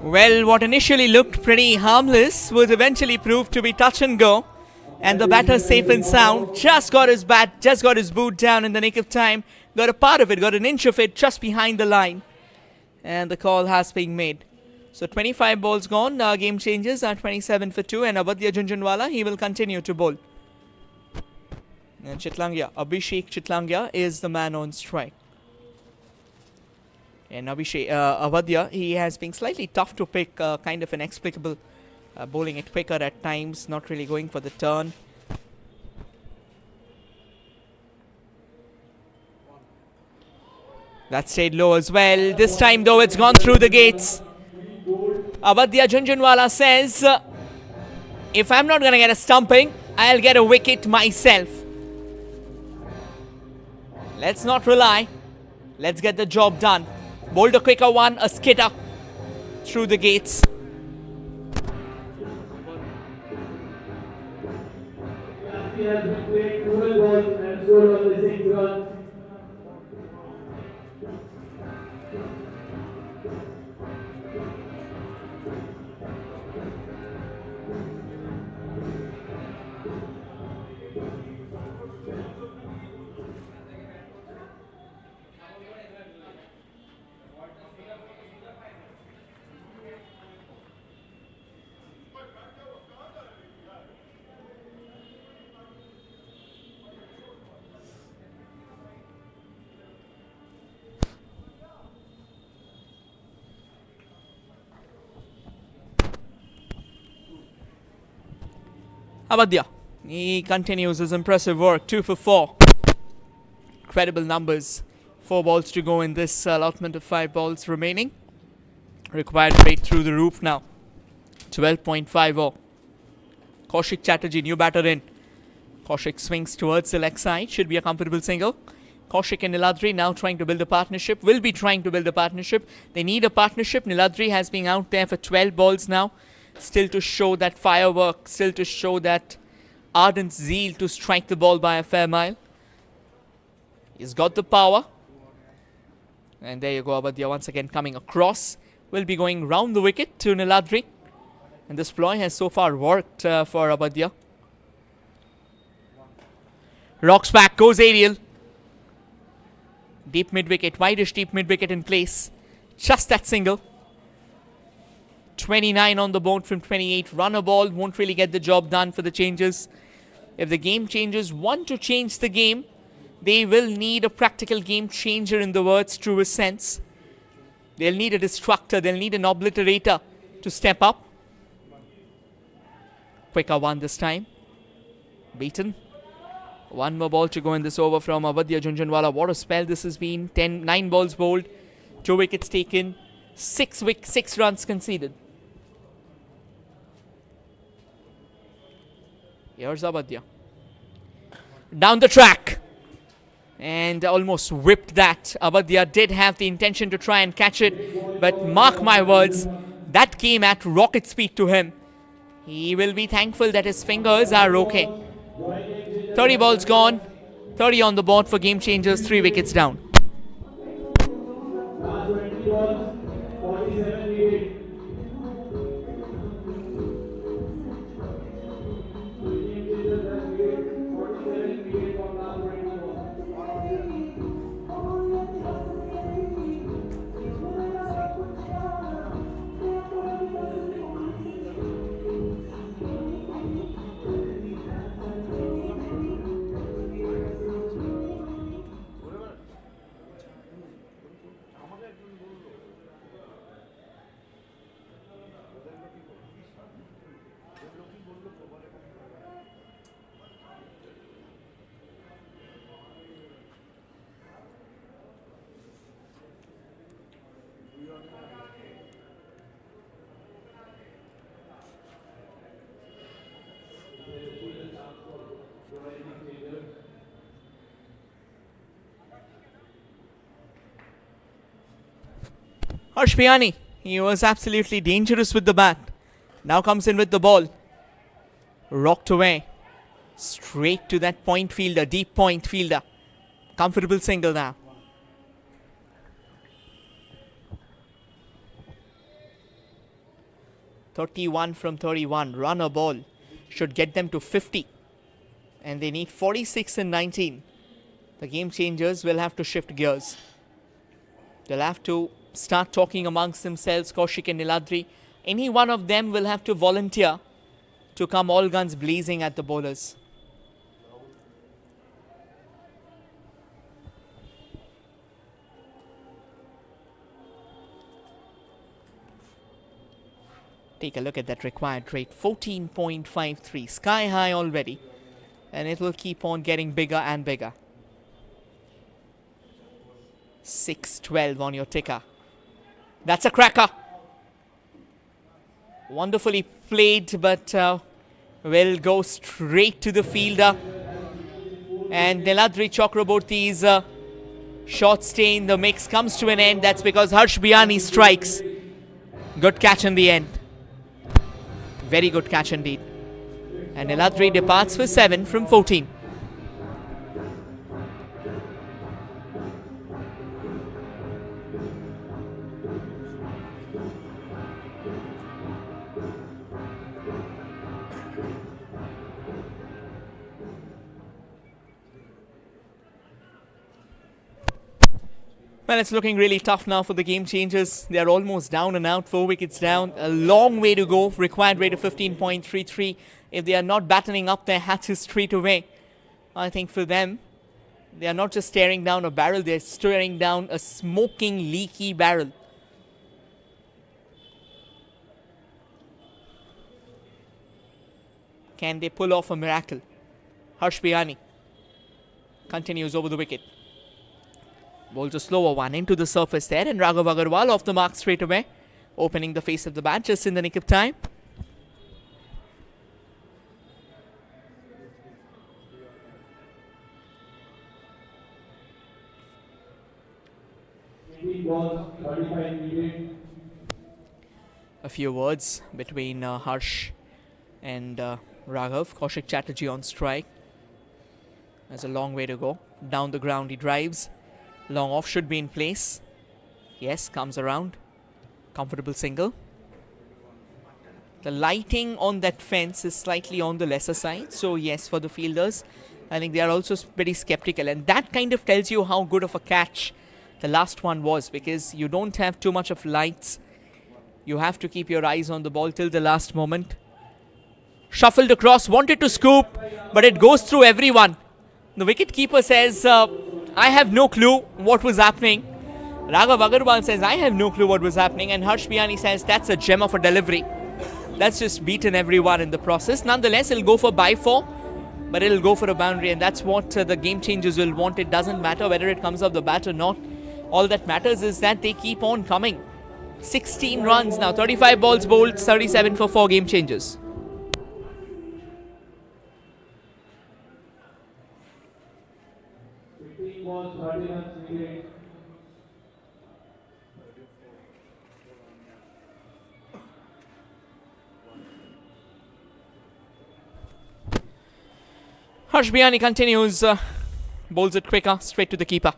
Well, what initially looked pretty harmless would eventually prove to be touch and go. And the batter safe and sound just got his boot down in the nick of time. Got a part of it, got an inch of it just behind the line. And the call has been made. So 25 balls gone, game changes are 27 for 2 and Abadya Jhunjhunwala, he will continue to bowl. And Abhishek Chitlangia is the man on strike. And Abadya, he has been slightly tough to pick, kind of inexplicable. Bowling it quicker at times, not really going for the turn. That stayed low as well. This time though, it's gone through the gates. Abadya Jhunjhunwala says, if I'm not going to get a stumping, I'll get a wicket myself. Let's not rely. Let's get the job done. Bowled a quicker one, a skidder through the gates. He has been playing 12 balls and scored only 6 runs. Abadya, he continues his impressive work, 2 for 4. Incredible numbers. 4 balls to go in this allotment of 5 balls remaining. Required rate through the roof now. 12.50. Kaushik Chatterjee, new batter in. Kaushik swings towards the leg side. Should be a comfortable single. Kaushik and Niladri now trying to build a partnership. Will be trying to build a partnership. They need a partnership. Niladri has been out there for 12 balls now. Still to show that firework. Still to show that ardent zeal to strike the ball by a fair mile. He's got the power. And there you go, Abadya once again coming across. Will be going round the wicket to Niladri. And this ploy has so far worked for Abadya. Rocks back, goes aerial. Deep mid-wicket, wideish deep mid-wicket in place. Just that single. 29 on the board from 28. Runner ball won't really get the job done for the changes. If the game changers want to change the game, they will need a practical game changer in the word's truest sense. They'll need a destructor, they'll need an obliterator to step up. Quicker one this time. Beaten. One more ball to go in this over from Abadya Jhunjhunwala. What a spell this has been. 9 balls bowled, 2 wickets taken, 6 runs conceded. Here's Abadya. Down the track. And almost whipped that. Abadya did have the intention to try and catch it. But mark my words, that came at rocket speed to him. He will be thankful that his fingers are okay. 30 balls gone. 30 on the board for game changers. 3 wickets down. Last 20 balls, 47 wickets. Harsh Biyani, he was absolutely dangerous with the bat. Now comes in with the ball. Rocked away. Straight to that point fielder, deep point fielder. Comfortable single now. 31 from 31. Run a ball should get them to 50. And they need 46 and 19. The game changers will have to shift gears. They'll have to start talking amongst themselves, Kaushik and Niladri. Any one of them will have to volunteer to come all guns blazing at the bowlers. Take a look at that required rate, 14.53, sky high already, and it will keep on getting bigger and bigger. 6-12 on your ticker. That's a cracker. Wonderfully played, but will go straight to the fielder. And Niladri Chakraborty's short stay in the mix comes to an end. That's because Harsh Biyani strikes. Good catch in the end. Very good catch indeed. And Niladri departs for 7 from 14. Well, it's looking really tough now for the game changers. They are almost down and out, 4 wickets down. A long way to go. Required rate of 15.33. If they are not battening up their hatches straight away, I think for them, they are not just staring down a barrel, they're staring down a smoking, leaky barrel. Can they pull off a miracle? Harsh Biyani continues over the wicket. Bowls a slower one into the surface there, and Raghav Agarwal off the mark straight away, opening the face of the bat just in the nick of time. A few words between Harsh and Raghav. Kaushik Chatterjee on strike. There's a long way to go. Down the ground he drives. Long off should be in place. Yes, comes around. Comfortable single. The lighting on that fence is slightly on the lesser side. So yes, for the fielders, I think they are also pretty skeptical. And that kind of tells you how good of a catch the last one was. Because you don't have too much of lights. You have to keep your eyes on the ball till the last moment. Shuffled across, wanted to scoop, but it goes through everyone. The wicketkeeper says, I have no clue what was happening. Raghav Agarwal says, I have no clue what was happening. And Harsh Biyani says, that's a gem of a delivery. That's just beaten everyone in the process. Nonetheless, it'll go for by 4, but it'll go for a boundary. And that's what the game changers will want. It doesn't matter whether it comes off the bat or not. All that matters is that they keep on coming. 16 runs now, 35 balls bowled, 37 for 4 game changers. Harsh Biyani continues, bowls it quicker, straight to the keeper.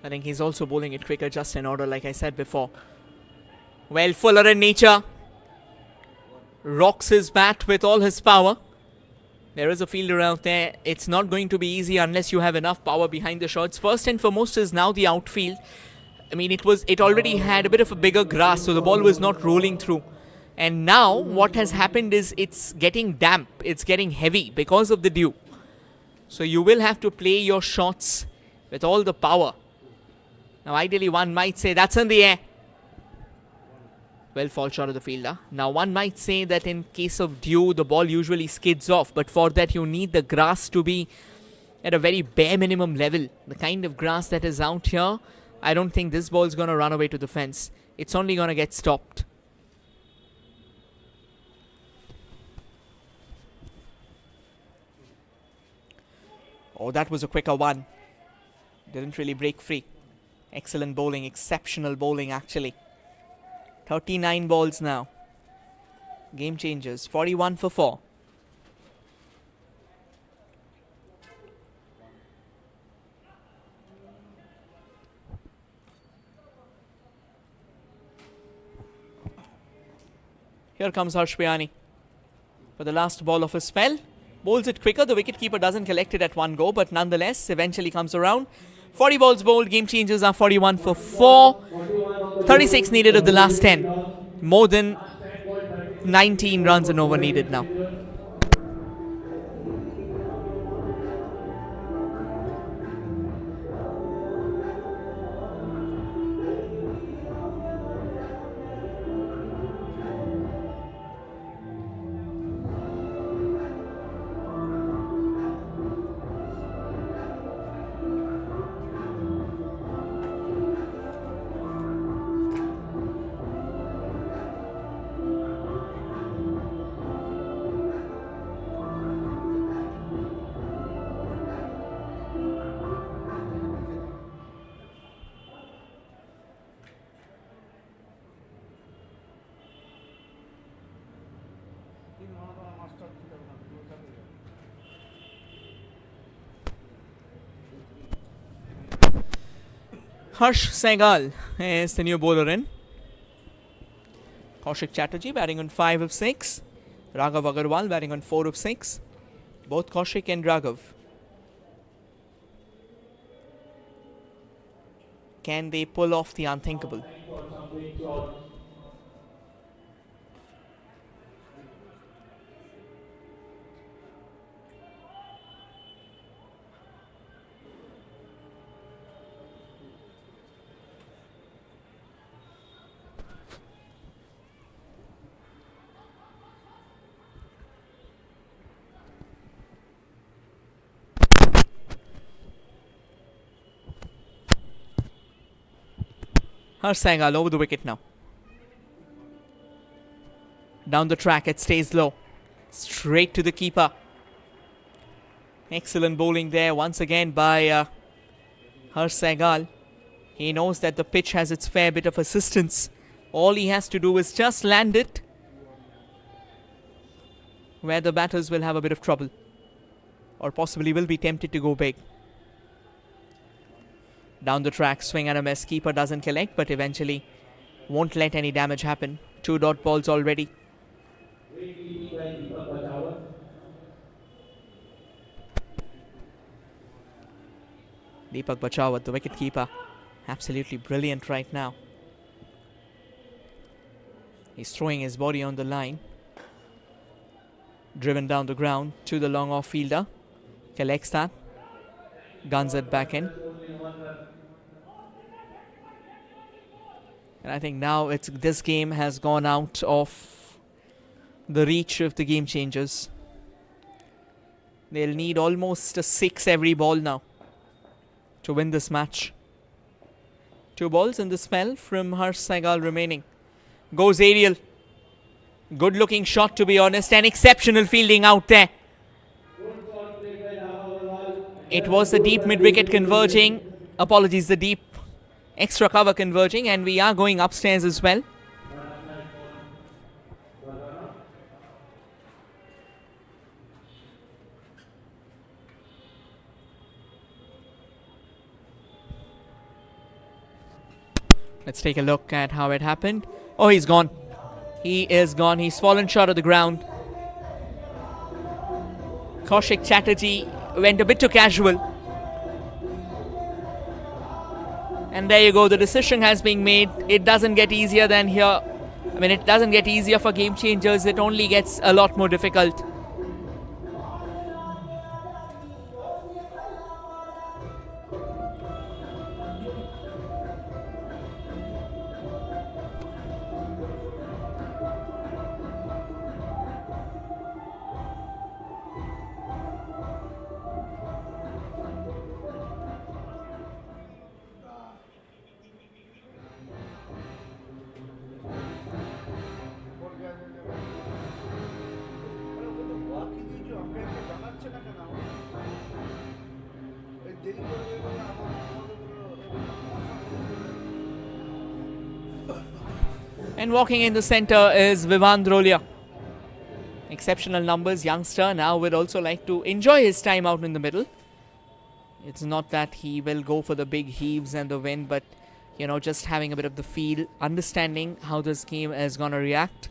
I think he's also bowling it quicker, just in order, like I said before. Well, Fuller in nature rocks his bat with all his power. There is a fielder out there. It's not going to be easy unless you have enough power behind the shots. First and foremost is now the outfield. I mean, it already had a bit of a bigger grass, so the ball was not rolling through. And now what has happened is it's getting damp. It's getting heavy because of the dew. So you will have to play your shots with all the power. Now, ideally, one might say that's in the air. Well, fall short of the fielder. Now, one might say that in case of dew, the ball usually skids off. But for that, you need the grass to be at a very bare minimum level. The kind of grass that is out here, I don't think this ball is going to run away to the fence. It's only going to get stopped. Oh, that was a quicker one. Didn't really break free. Excellent bowling, exceptional bowling actually. 39 balls now. Game changers, 41 for 4. Here comes Harshpayani for the last ball of his spell. Bowls it quicker. The wicketkeeper doesn't collect it at one go, but nonetheless eventually comes around. 40 balls bowled. Game changes are 41 for 4. 36 needed of the last 10. More than 19 runs and over needed now. Harsh Sehgal is the new bowler in. Kaushik Chatterjee batting on 5 of 6. Raghav Agarwal batting on 4 of 6. Both Kaushik and Raghav. Can they pull off the unthinkable? Harsh Sehgal over the wicket now. Down the track, it stays low. Straight to the keeper. Excellent bowling there once again by Harsh Sehgal. He knows that the pitch has its fair bit of assistance. All he has to do is just land it where the batters will have a bit of trouble, or possibly will be tempted to go big. Down the track, swing and a miss. Keeper doesn't collect, but eventually won't let any damage happen. 2 dot balls already. Deepak Bachawat, the wicket keeper, absolutely brilliant right now. He's throwing his body on the line. Driven down the ground to the long off fielder. Collects that. Guns it back in. And I think now this game has gone out of the reach of the game changers. They'll need almost a 6 every ball now to win this match. 2 balls in the spell from Harsh Sehgal remaining. Goes aerial. Good looking shot, to be honest, and exceptional fielding out there. It was the deep mid wicket converging. Apologies, the deep extra cover converging, and we are going upstairs as well. Let's take a look at how it happened. Oh, he's gone. He is gone. He's fallen short of the ground. Kaushik Chatterjee went a bit too casual. And there you go. The decision has been made. It doesn't get easier than here. I mean, it doesn't get easier for game changers. It only gets a lot more difficult. And walking in the centre is Vivaan Drolia. Exceptional numbers, youngster. Now would also like to enjoy his time out in the middle. It's not that he will go for the big heaves and the win, but you know, just having a bit of the feel, understanding how this game is going to react.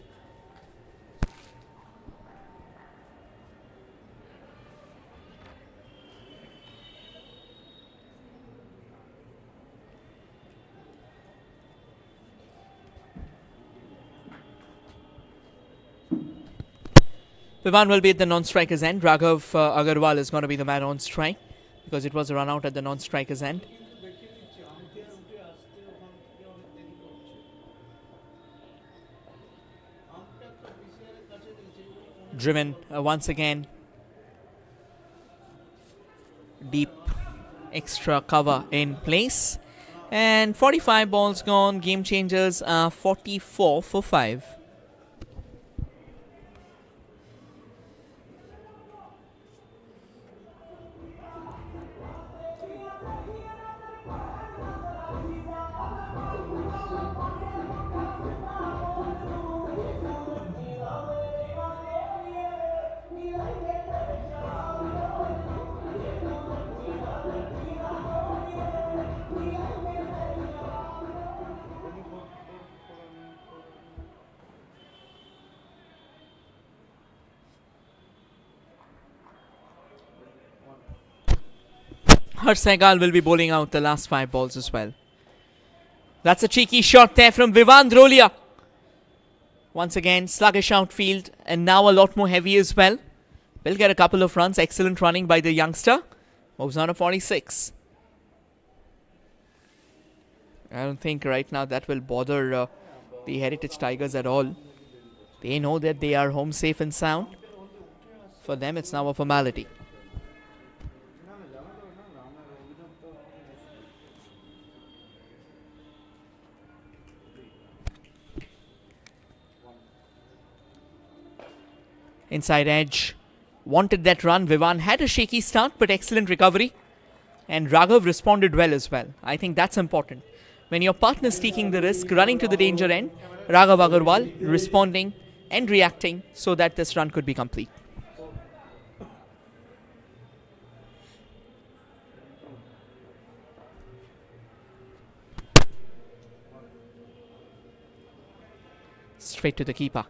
Vivan will be at the non-striker's end. Raghav Agarwal is going to be the man on strike because it was a run out at the non-striker's end. Driven once again. Deep extra cover in place. And 45 balls gone. Game changers are 44 for 5. Harsh Sehgal will be bowling out the last 5 balls as well. That's a cheeky shot there from Vivaan Drolia. Once again, sluggish outfield and now a lot more heavy as well. Will get a couple of runs. Excellent running by the youngster. Moves on to 46. I don't think right now that will bother the Heritage Tigers at all. They know that they are home safe and sound. For them, it's now a formality. Inside edge. Wanted that run. Vivan had a shaky start, but excellent recovery. And Raghav responded well as well. I think that's important. When your partner's taking the risk, running to the danger end, Raghav Agarwal responding and reacting so that this run could be complete. Straight to the keeper.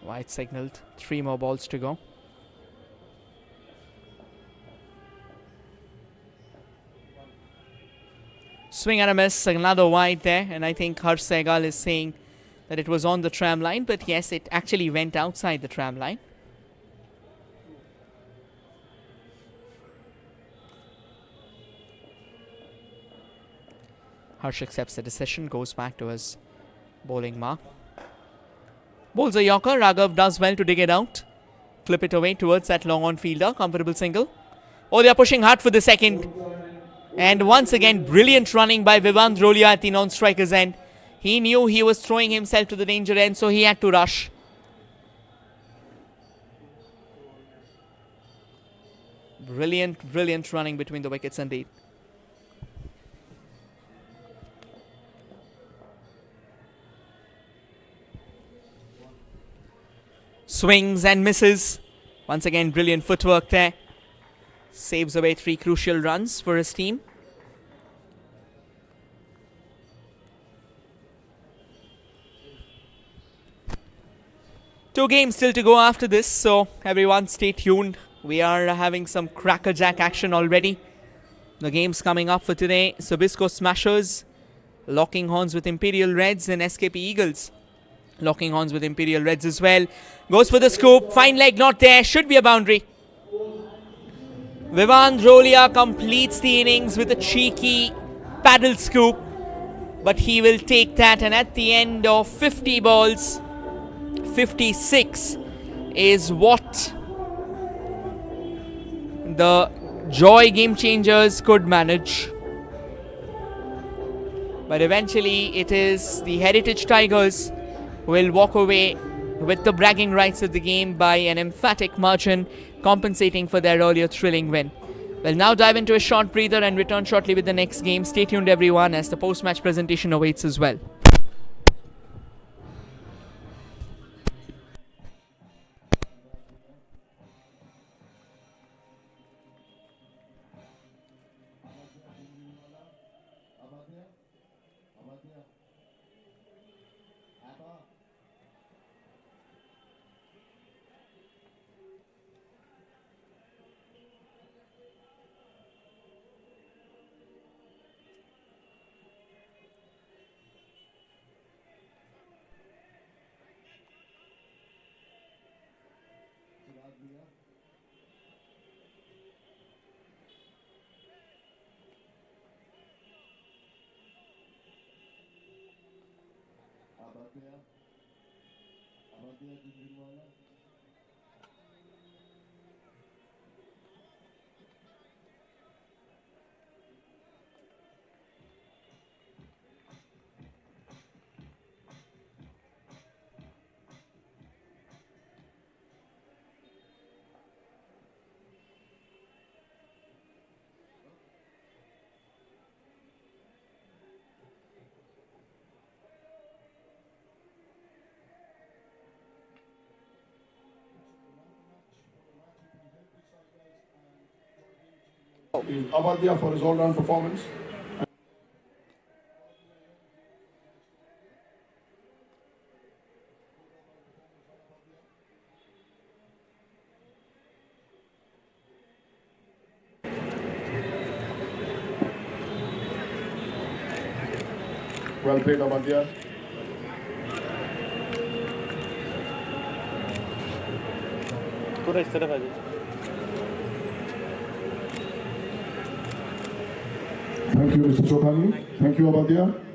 Wide signaled. 3 more balls to go. Swing and a miss. Another wide there. And I think Harsh Sehgal is saying that it was on the tram line. But yes, it actually went outside the tram line. Harsh accepts the decision. Goes back to his bowling mark. Bowls a Yorker. Raghav does well to dig it out. Clip it away towards that long on fielder. Comfortable single. Oh, they are pushing hard for the second. And once again, brilliant running by Vivaan Drolia at the non-striker's end. He knew he was throwing himself to the danger end, so he had to rush. Brilliant running between the wickets indeed. Swings and misses. Once again, brilliant footwork there. Saves away 3 crucial runs for his team. Two games still to go after this, so everyone stay tuned. We are having some crackerjack action already. The games coming up for today. Sobisco Smashers locking horns with Imperial Reds and SKP Eagles locking horns with Imperial Reds as well. Goes for the scoop. Fine leg not there. Should be a boundary. Vivaan Drolia completes the innings with a cheeky paddle scoop. But he will take that, and at the end of 50 balls, 56 is what the Joy Game Changers could manage. But eventually it is the Heritage Tigers who will walk away with the bragging rights of the game by an emphatic margin, compensating for their earlier thrilling win. We'll now dive into a short breather and return shortly with the next game. Stay tuned everyone, as the post-match presentation awaits as well. Abadia for his all-round performance. Well played, Abadia. पूरा इस तरफ आ जाए. Thank you, Mr. Chokhani. Thank you, Abadia.